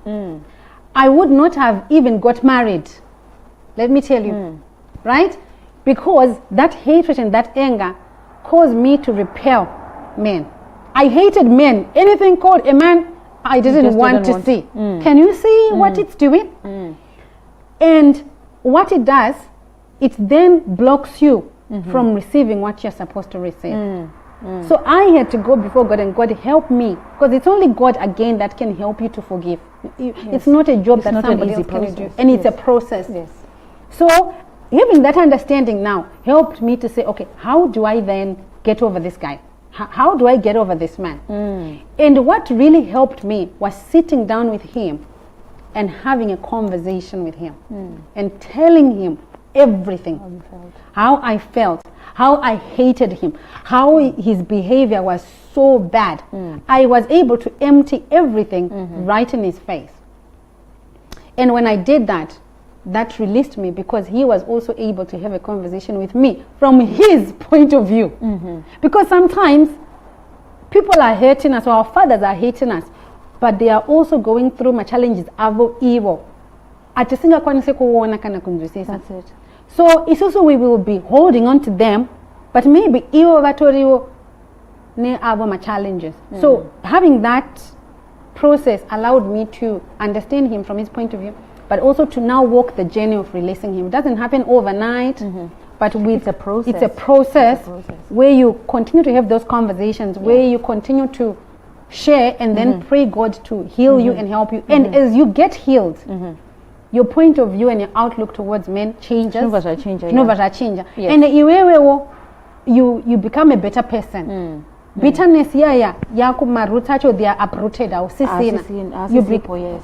I would not have even got married, let me tell you, right? Because that hatred and that anger caused me to repel men. I hated men. Anything called a man, I didn't want to see. Can you see what it's doing? And what it does, it then blocks you from receiving what you're supposed to receive. So I had to go before God, and God help me, because it's only God again that can help you to forgive. It's not a job that somebody else can do, and it's a process. So having that understanding now helped me to say, okay, how do I then get over this guy? How do I get over this man? And what really helped me was sitting down with him and having a conversation with him and telling him everything, how I felt, how I hated him, how his behavior was so bad. I was able to empty everything right in his face. And when I did that, that released me, because he was also able to have a conversation with me from his point of view. Because sometimes people are hating us, or our fathers are hating us, but they are also going through my challenges of evil. That's it. So it's also we will be holding on to them, but maybe ne abo my challenges. So having that process allowed me to understand him from his point of view, but also to now walk the journey of releasing him. It doesn't happen overnight, but it's a process where you continue to have those conversations, where you continue to share and then pray God to heal you and help you. And as you get healed, your point of view and your outlook towards men changes. And you become a better person. Bitterness, they are uprooted.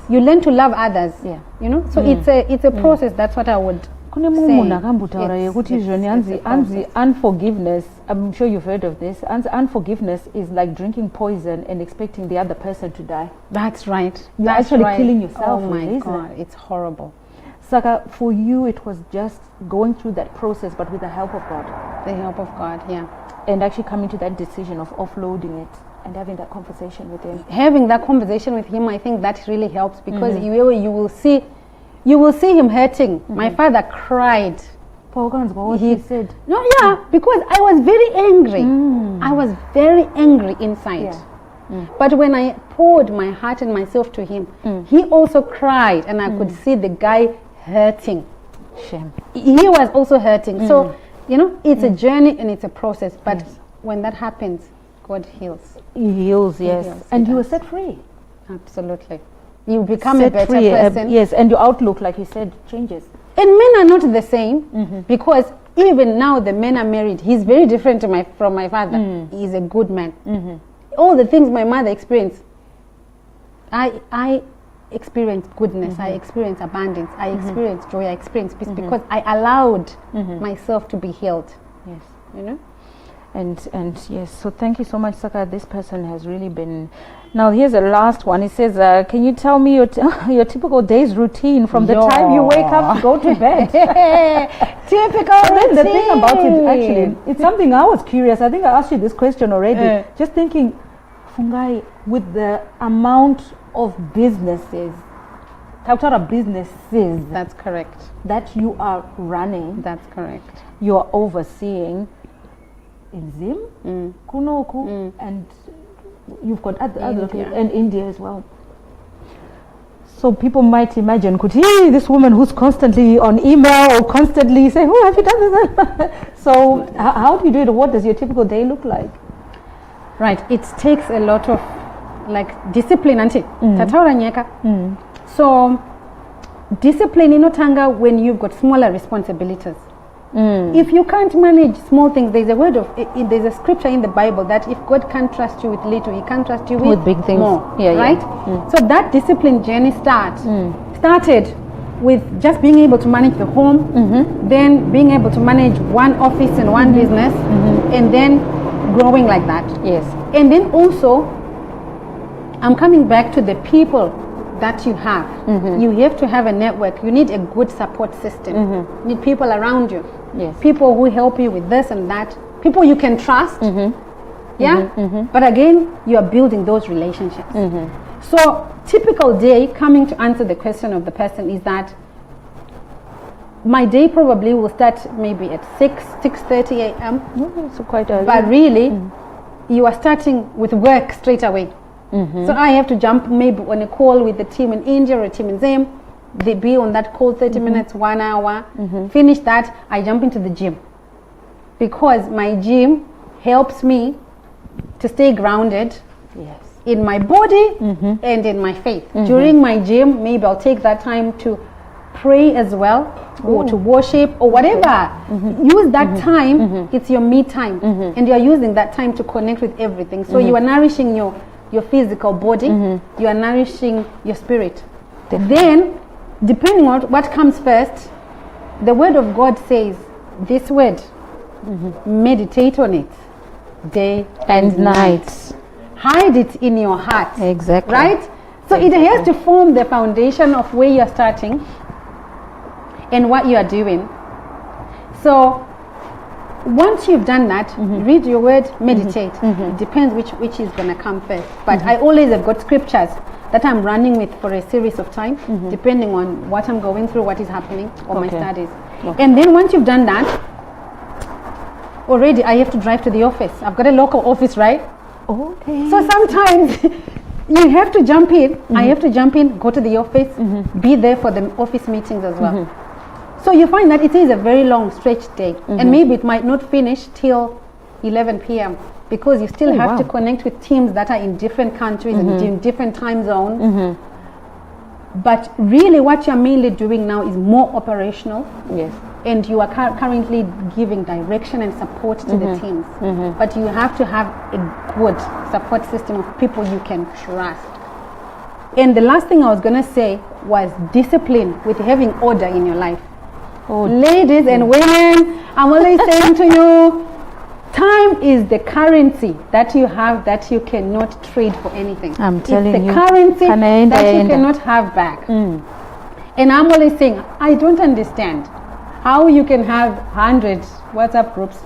You learn to love others. You know, so it's a process. That's what I would say. Unforgiveness, I'm sure you've heard of this. Unforgiveness is like drinking poison and expecting the other person to die. That's right. You're actually killing yourself. Oh my God, it's horrible. Saka, for you, it was just going through that process, but with the help of God. The help of God, yeah. And actually coming to that decision of offloading it and having that conversation with Him. Having that conversation with Him, I think that really helps, because you will see Him hurting. My father cried. He said. No, yeah, because I was very angry. I was very angry inside. Yeah. But when I poured my heart and myself to Him, He also cried, and I could see the guy hurting. Shame. He was also hurting. So, it's a journey and it's a process. But when that happens, God heals. He heals, yes. And you were set free. Absolutely. You become a better person. Yes, and your outlook, like you said, changes. And men are not the same, because even now the men are married. He's very different from my father. He's a good man. All the things my mother experienced, I experienced goodness, I experienced abundance, I experienced joy, I experienced peace, because I allowed myself to be healed. Yes. And yes, so thank you so much, Saka. This person has really been. Now here's the last one. It says, can you tell me your typical day's routine from the time you wake up to go to bed? Typical routine. The thing about it, actually, it's something I was curious. I think I asked you this question already. Just thinking, Fungai, with the amount of businesses, that's correct, that you are running, that's correct, you are overseeing in Zim, Kunoku, and you've got other locations, and India as well. So people might imagine, this woman who's constantly on email or constantly saying, have you done this? So how do you do it? What does your typical day look like? Right, it takes a lot of discipline, auntie. So discipline inotanga when you've got smaller responsibilities. If you can't manage small things, there's a scripture in the Bible that if God can't trust you with little, He can't trust you with big things. More, right? So that discipline journey started with just being able to manage the home, then being able to manage one office and one business, and then growing like that. Yes. And then also, I'm coming back to the people that you have. You have to have a network. You need a good support system. You need people around you. Yes. People who help you with this and that. People you can trust. But again, you are building those relationships. So typical day, coming to answer the question of the person, is that my day probably will start maybe at 6:30 a.m. So quite early. But really, you are starting with work straight away. So I have to jump maybe on a call with the team in India or a team in Zim. They be on that call 30 minutes, 1 hour. Finish that, I jump into the gym. Because my gym helps me to stay grounded in my body and in my faith. During my gym, maybe I'll take that time to pray as well, or to worship or whatever. Use that time, it's your me time. And you are using that time to connect with everything. So you are nourishing your physical body, you are nourishing your spirit. Then, depending on what comes first, the word of God says, this word, meditate on it day and night. Hide it in your heart. Exactly. Right? So it has to form the foundation of where you're starting and what you are doing. So once you've done that, read your word, meditate. It depends which is going to come first. But I always have got scriptures that I'm running with for a series of time, depending on what I'm going through, what is happening, or my studies. And then once you've done that, already I have to drive to the office. I've got a local office, right? Okay. So sometimes you have to jump in. I have to jump in, go to the office, be there for the office meetings as well. So you find that it is a very long stretched day, and maybe it might not finish till 11 p.m. because you still have to connect with teams that are in different countries and in different time zones. But really what you're mainly doing now is more operational. Yes. And you are currently giving direction and support to the teams. But you have to have a good support system of people you can trust. And the last thing I was going to say was discipline with having order in your life. Ladies and women, I'm always saying to you, time is the currency that you have that you cannot trade for anything. I'm telling you. It's the currency that you cannot have back. And I'm always saying, I don't understand how you can have 100 WhatsApp groups.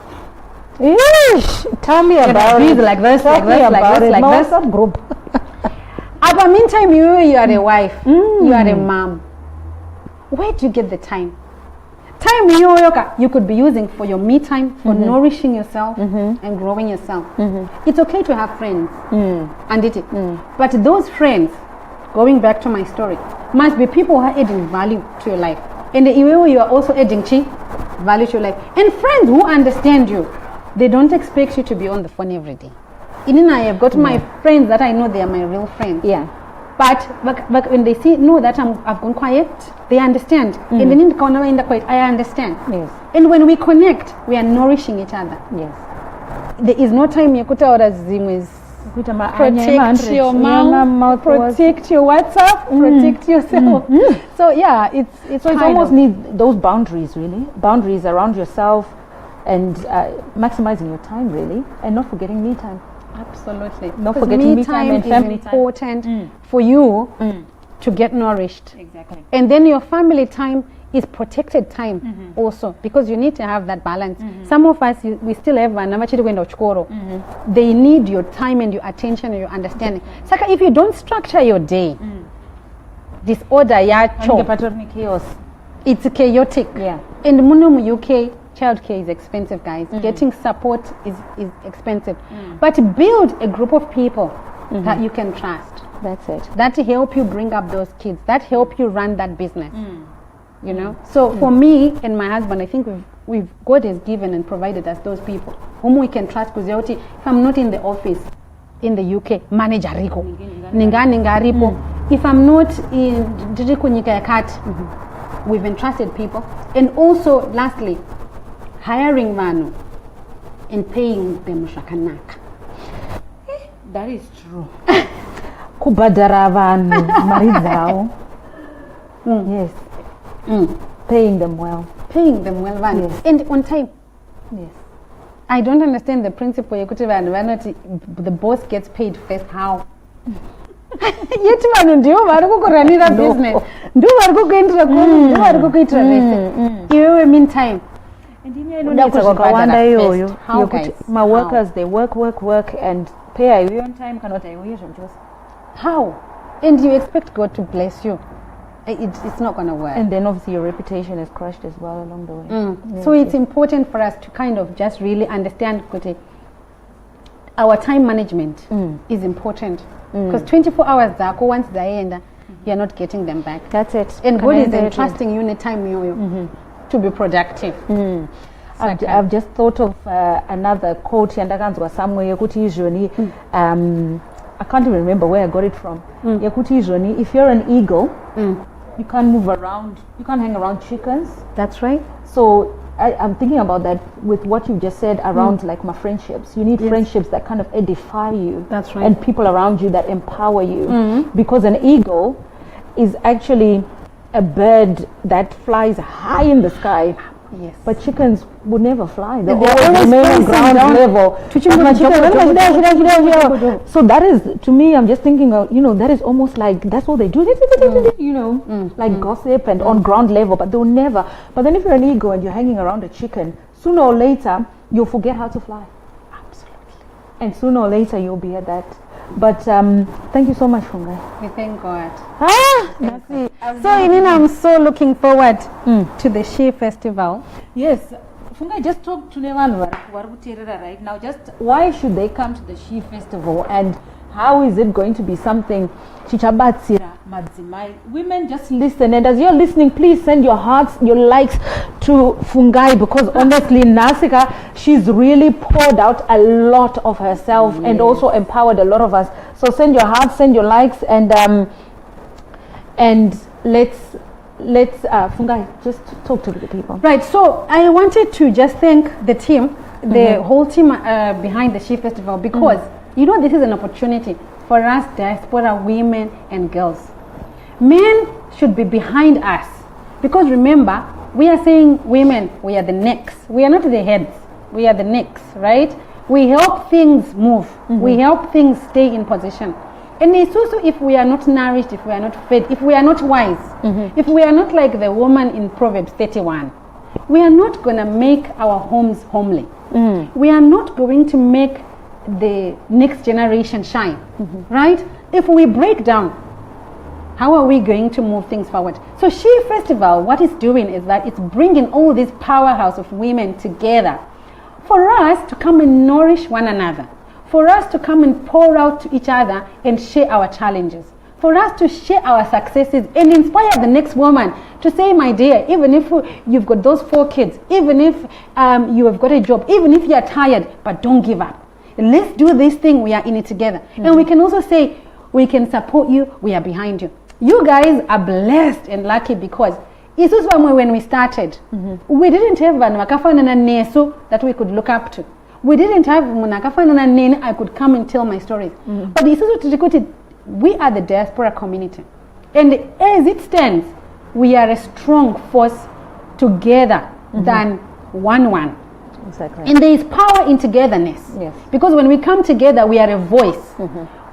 Eesh, tell me about it. Like this, like this, like this, like this. WhatsApp group. But meantime, you are a wife, you are a mom. Where do you get the time? Time you could be using for your me time, for nourishing yourself and growing yourself. It's okay to have friends, but those friends, going back to my story, must be people who are adding value to your life. And you are also adding value to your life. And friends who understand you, they don't expect you to be on the phone every day. I have got my friends that I know they are my real friends. Yeah. But when they know that I've gone quiet, they understand. And then in the corner in the quiet, I understand. Yes. And when we connect, we are nourishing each other. Yes. There is no time yakuta ora zimwe. Protect your mouth, protect your WhatsApp, protect yourself. So yeah, it's almost need those boundaries, really. Boundaries around yourself and maximizing your time, really, and not forgetting me time. Absolutely. Not forgetting me time and family is important for you to get nourished. Exactly. And then your family time is protected time also, because you need to have that balance. Some of us, we still have they need your time and your attention and your understanding. Saka, if you don't structure your day, disorder, chaos. It's chaotic. Yeah. In the Munum UK, childcare is expensive, guys. Getting support is expensive. But build a group of people that you can trust. That's it. That help you bring up those kids. That help you run that business. You know. So for me and my husband, I think we've God has given and provided us those people whom we can trust. Because if I'm not in the office in the UK, manager Rico, Ninga Ripo. If I'm not in Kunyika Yakat, we've entrusted people. And also, lastly, hiring Manu and paying them shakanak. That is true. Kubadara Vanu, Marizao. Yes. Paying them well. Paying them well, Van. Yes. And on time. Yes. I don't understand the principle. The boss gets paid first. How? Yet man, do you run a business? Do you go into the do you go into meantime. My workers, they work, and pay you on time. Cannot How? And you expect God to bless you? It's not going to work. And then obviously your reputation is crushed as well along the way. Yes, so it's important for us to kind of just really understand our time management is important. Because 24 hours once they end, you're not getting them back. That's it. And God is entrusting you in a time to be productive. I've just thought of another quote somewhere. I can't even remember where I got it from. If you're an eagle, you can't move around. You can't hang around chickens. That's right. So I'm thinking about that with what you just said around like my friendships. You need friendships that kind of edify you. That's right. And people around you that empower you. Because an eagle is actually a bird that flies high in the sky. Yes. But chickens would never fly. They always remain on ground level. So that is, to me, I'm just thinking of, that is almost like, that's what they do, like gossip and on ground level, but they'll never. But then if you're an eagle and you're hanging around a chicken, sooner or later, you'll forget how to fly. Absolutely. And sooner or later, you'll be at that. But thank you so much, Fungai. We thank God. That's it. So, Inina, I'm so looking forward to the She Festival. Yes. Fungai, just talk to Nevan right now. Just why should they come to the She Festival, and how is it going to be something chichabatsira madzimai? Women, just listen, and as you're listening, please send your hearts, your likes to Fungai, because honestly, Nasika, she's really poured out a lot of herself and also empowered a lot of us. So send your hearts, send your likes, and let's Fungai, just talk to the people. Right. So I wanted to just thank the team, the whole team behind the She Festival, because this is an opportunity for us diaspora women and girls. Men should be behind us, because remember, we are saying women, we are the necks. We are not the heads. We are the necks, right? We help things move. We help things stay in position. And it's also if we are not nourished, if we are not fed, if we are not wise, if we are not like the woman in Proverbs 31, we are not going to make our homes homely. We are not going to make the next generation shine, right? If we break down, how are we going to move things forward? So She Festival, what it's doing is that it's bringing all this powerhouse of women together for us to come and nourish one another, for us to come and pour out to each other and share our challenges, for us to share our successes and inspire the next woman to say, my dear, even if you've got those 4 kids, even if you have got a job, even if you're tired, but don't give up. Let's do this thing, we are in it together. And we can also say, we can support you, we are behind you. You guys are blessed and lucky because it's also when we started, we didn't have nesu that we could look up to. We didn't have I could come and tell my stories. But it's also we are the diaspora community. And as it stands, we are a strong force together than one. Exactly. And there is power in togetherness. Yes. Because when we come together, we are a voice.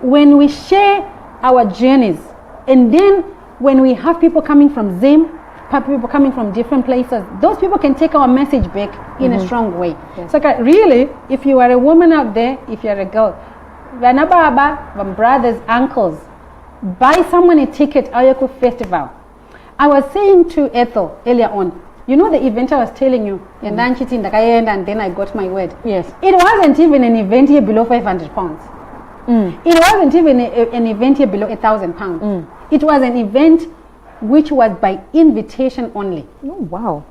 When we share our journeys, and then when we have people coming from Zim, people coming from different places, those people can take our message back in a strong way. Yes. So really, if you are a woman out there, if you are a girl, brothers, uncles, buy someone a ticket Ayako Festival. I was saying to Ethel earlier on, you know the event I was telling you, and then I got my word. Yes. It wasn't even an event here below 500 pounds. It wasn't even an event here below 1,000 pounds. It was an event which was by invitation only. Oh, wow.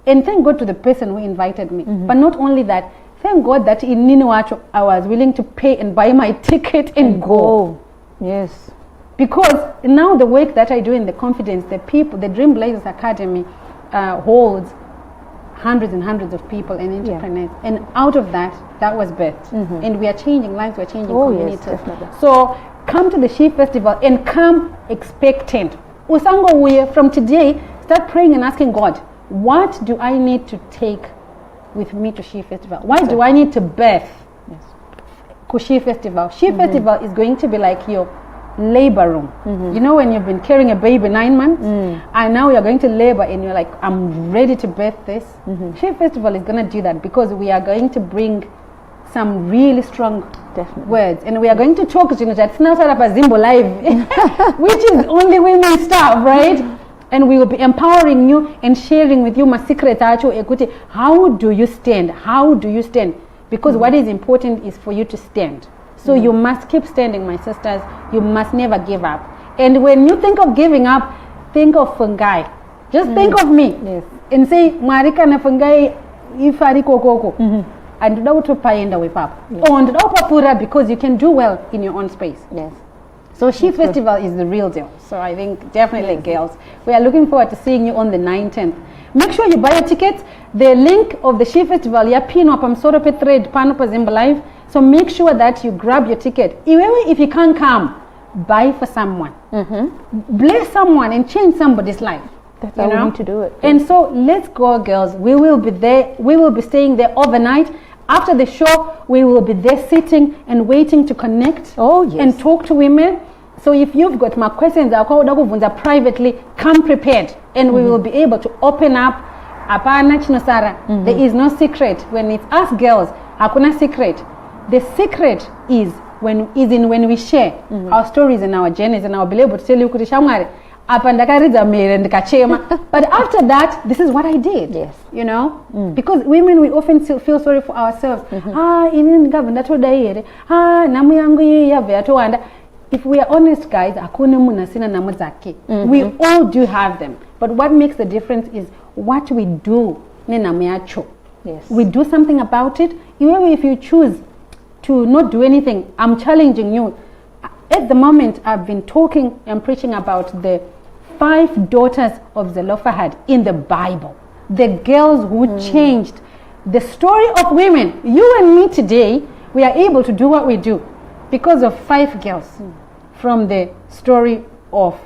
And thank God to the person who invited me. But not only that, thank God that in Ninuacho I was willing to pay and buy my ticket and go. Yes. Because now the work that I do in the confidence, the people, the Dream Blazers Academy holds hundreds and hundreds of people and entrepreneurs. And out of that was birthed. And we are changing lives, we are changing communities. Yes, definitely. So come to the She Festival and come expectant. Usango from today, start praying and asking God, what do I need to take with me to She Festival? Why do I need to birth She Festival? She Festival is going to be like your labor room. You know when you've been carrying a baby 9 months and now you're going to labor and you're like, I'm ready to birth this. She Festival is going to do that because we are going to bring some really strong words, and we are going to talk to you that's not up as Zimbo live which is only women stuff, right? And we will be empowering you and sharing with you my secret. How do you stand? Because what is important is for you to stand. So you must keep standing, my sisters. You must never give up. And when you think of giving up, think of Fungai. Just think of me. Yes. And say, Marika na Fungai ifari kokoko. And to paenda with up. And because you can do well in your own space. Yes. So She Festival is the real deal. So I think definitely girls, we are looking forward to seeing you on the 19th. Make sure you buy a ticket. The link of the She Festival, pin up Mhondoro thread, pan up Zimbo Live. So make sure that you grab your ticket. If you can't come, buy for someone. Bless someone and change somebody's life. That's how we need to do it. And so let's go, girls. We will be there. We will be staying there overnight. After the show, we will be there sitting and waiting to connect and talk to women. So if you've got more questions privately, come prepared. And we will be able to open up. There is no secret. When it's us girls, hakuna secret. The secret is when we share our stories and our journeys, and I'll be able to tell you but after that, this is what I did. Yes. You know, because women, we often feel sorry for ourselves. If we are honest, guys, we all do have them. But what makes the difference is what we do. Yes. We do something about it. Even if you choose to not do anything, I'm challenging you. At the moment, I've been talking and preaching about the 5 daughters of Zelophehad in the Bible. The girls who changed the story of women. You and me today, we are able to do what we do because of 5 girls from the story of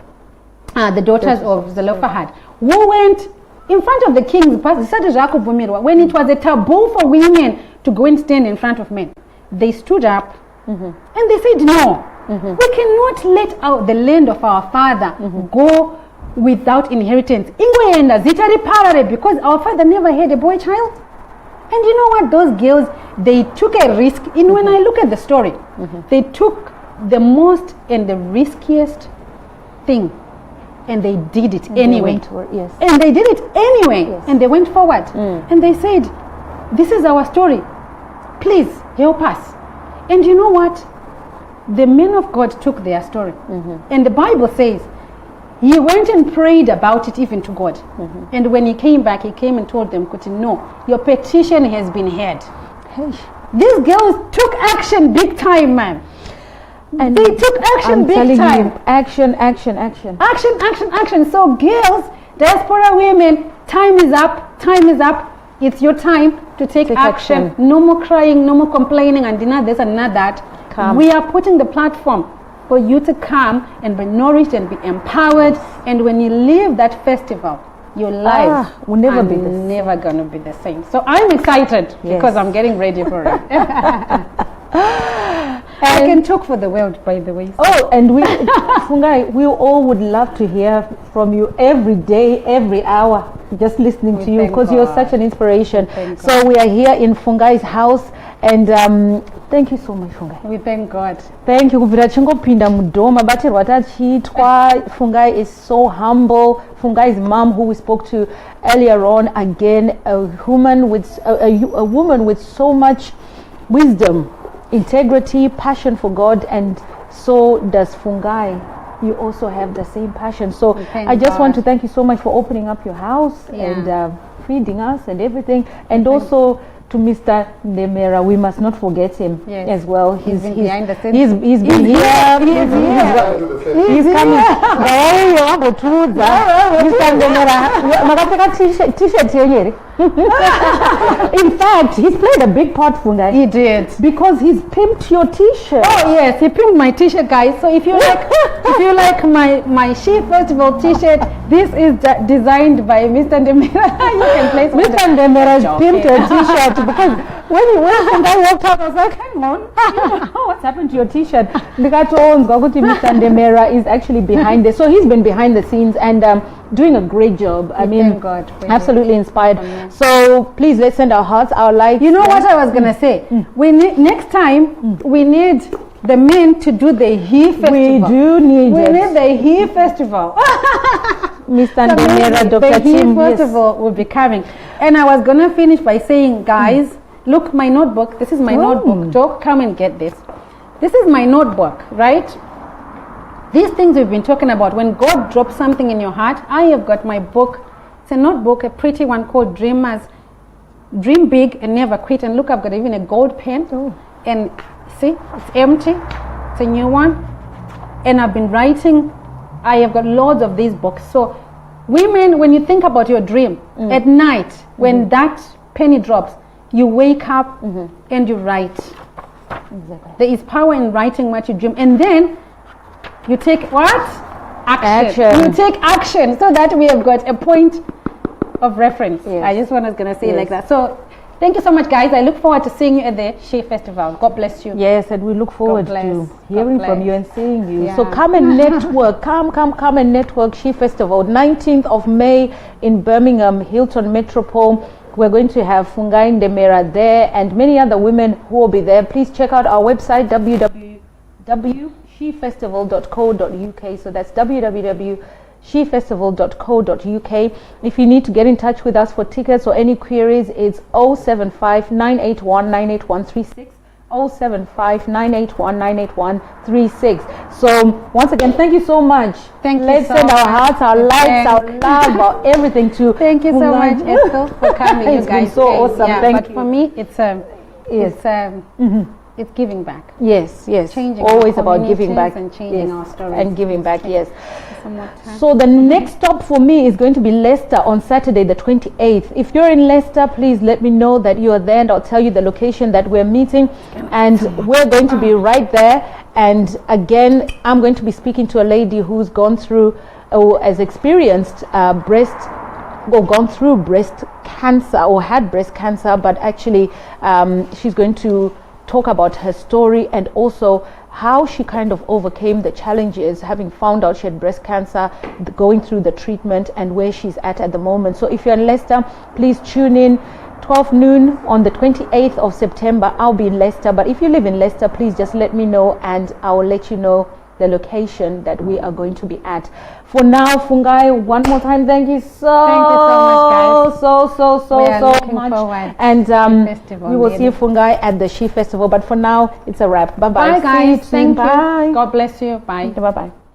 the daughters of Zelophehad, who went in front of the kings when it was a taboo for women to go and stand in front of men. They stood up and they said, no, We cannot let out the land of our father go without inheritance. Ingwenda zitari parare, because our father never had a boy child. And you know what? Those girls, they took a risk. When I look at the story, they took the most and the riskiest thing, and they did it anyway. And they did it anyway, and they went forward. And they said, this is our story. Please help us. And you know what? The men of God took their story. And the Bible says, he went and prayed about it even to God. And when he came back, he came and told them, no, your petition has been heard. These girls took action big time, man. And they took action big time. Action. So girls, diaspora women, time is up. It's your time to take action. No more crying, no more complaining, and deny this and not that. We are putting the platform for you to come and be nourished and be empowered. And when you leave that festival, your life will never be never going to be the same. So I'm excited because I'm getting ready for it. I can talk for the world, by the way. So. And we, Fungai, we all would love to hear from you every day, every hour, just listening to you, because you're such an inspiration. So we are here in Fungai's house, and thank you so much, Fungai. We thank God. Thank you. Fungai is so humble. Fungai's mom, who we spoke to earlier on, again, a woman with so much wisdom, integrity, passion for God, and so does Fungai. You also have the same passion. So I just want to thank you so much for opening up your house and feeding us and everything, and also to Mr. Ndemera, we must not forget him as well. He's behind the scenes. He's been here. He's coming. Mr. Ndemera, t-shirt here. In fact, he's played a big part, Fungai. He did, because he's pimped your t-shirt. Oh yes, he pimped my t-shirt, guys. So if you like, my She Festival t-shirt, this is designed by Mr. Ndemera. You can place Mr. Ndemera's pimped your t-shirt, because when I walked out, I was like, hang on, what's happened to your t-shirt? Mr. Ndemera is actually behind this. So he's been behind the scenes and doing a great job. I mean, God, absolutely inspired. So please, let's send our hearts, our lives. You know what I was gonna say? We need, next time we need the men to do the He Festival. We need the He Festival. Mr. Ndemera, Dr. The He Festival will be coming. And I was gonna finish by saying, guys, look, my notebook. This is my notebook. Joe, come and get this. This is my notebook, right? These things we've been talking about, when God drops something in your heart, I have got my book. It's a notebook, a pretty one called Dreamers. Dream big and never quit. And look, I've got even a gold pen. And see, it's empty. It's a new one. And I've been writing. I have got loads of these books. So women, when you think about your dream, at night, when that penny drops, you wake up and you write. Exactly. There is power in writing what you dream. And then you take what? Action. You take action, so that we have got a point of reference. I just was going to say like that. So thank you so much, guys. I look forward to seeing you at the She Festival. God bless you. Yes, and we look forward to hearing from you and seeing you. So come and network. Come and network. She Festival, 19th of May in Birmingham, Hilton Metropole. We're going to have Fungai Ndemera there and many other women who will be there. Please check out our website, www.shefestival.co.uk. So that's www.shefestival.co.uk. If you need to get in touch with us for tickets or any queries, it's 075 981 98136. 075 981 98136. So once again, thank you so much. Let's send our hearts, our lives, our love, our everything to thank you so much, Ethel, for coming. You guys, so awesome. Thank you. For me, it's giving back. Yes. Changing always about giving back and changing our stories and giving back. Yes. So the next stop for me is going to be Leicester on Saturday the 28th. If you're in Leicester, please let me know that you are there, and I'll tell you the location that we're meeting, and we're going to be right there. And again, I'm going to be speaking to a lady who's gone through or has experienced gone through breast cancer or had breast cancer, but actually she's going to talk about her story and also how she kind of overcame the challenges, having found out she had breast cancer, going through the treatment, and where she's at the moment. So if you're in Leicester, please tune in 12 noon on the 28th of September. I'll be in Leicester, but if you live in Leicester, please just let me know and I will let you know the location that we are going to be at. For now, Fungai, one more time, thank you so much, guys. So much. Forward and festival, we will see Fungai at the She Festival. But for now, it's a wrap. Bye bye. Bye, guys. Thank you. Bye. God bless you. Bye. Bye bye.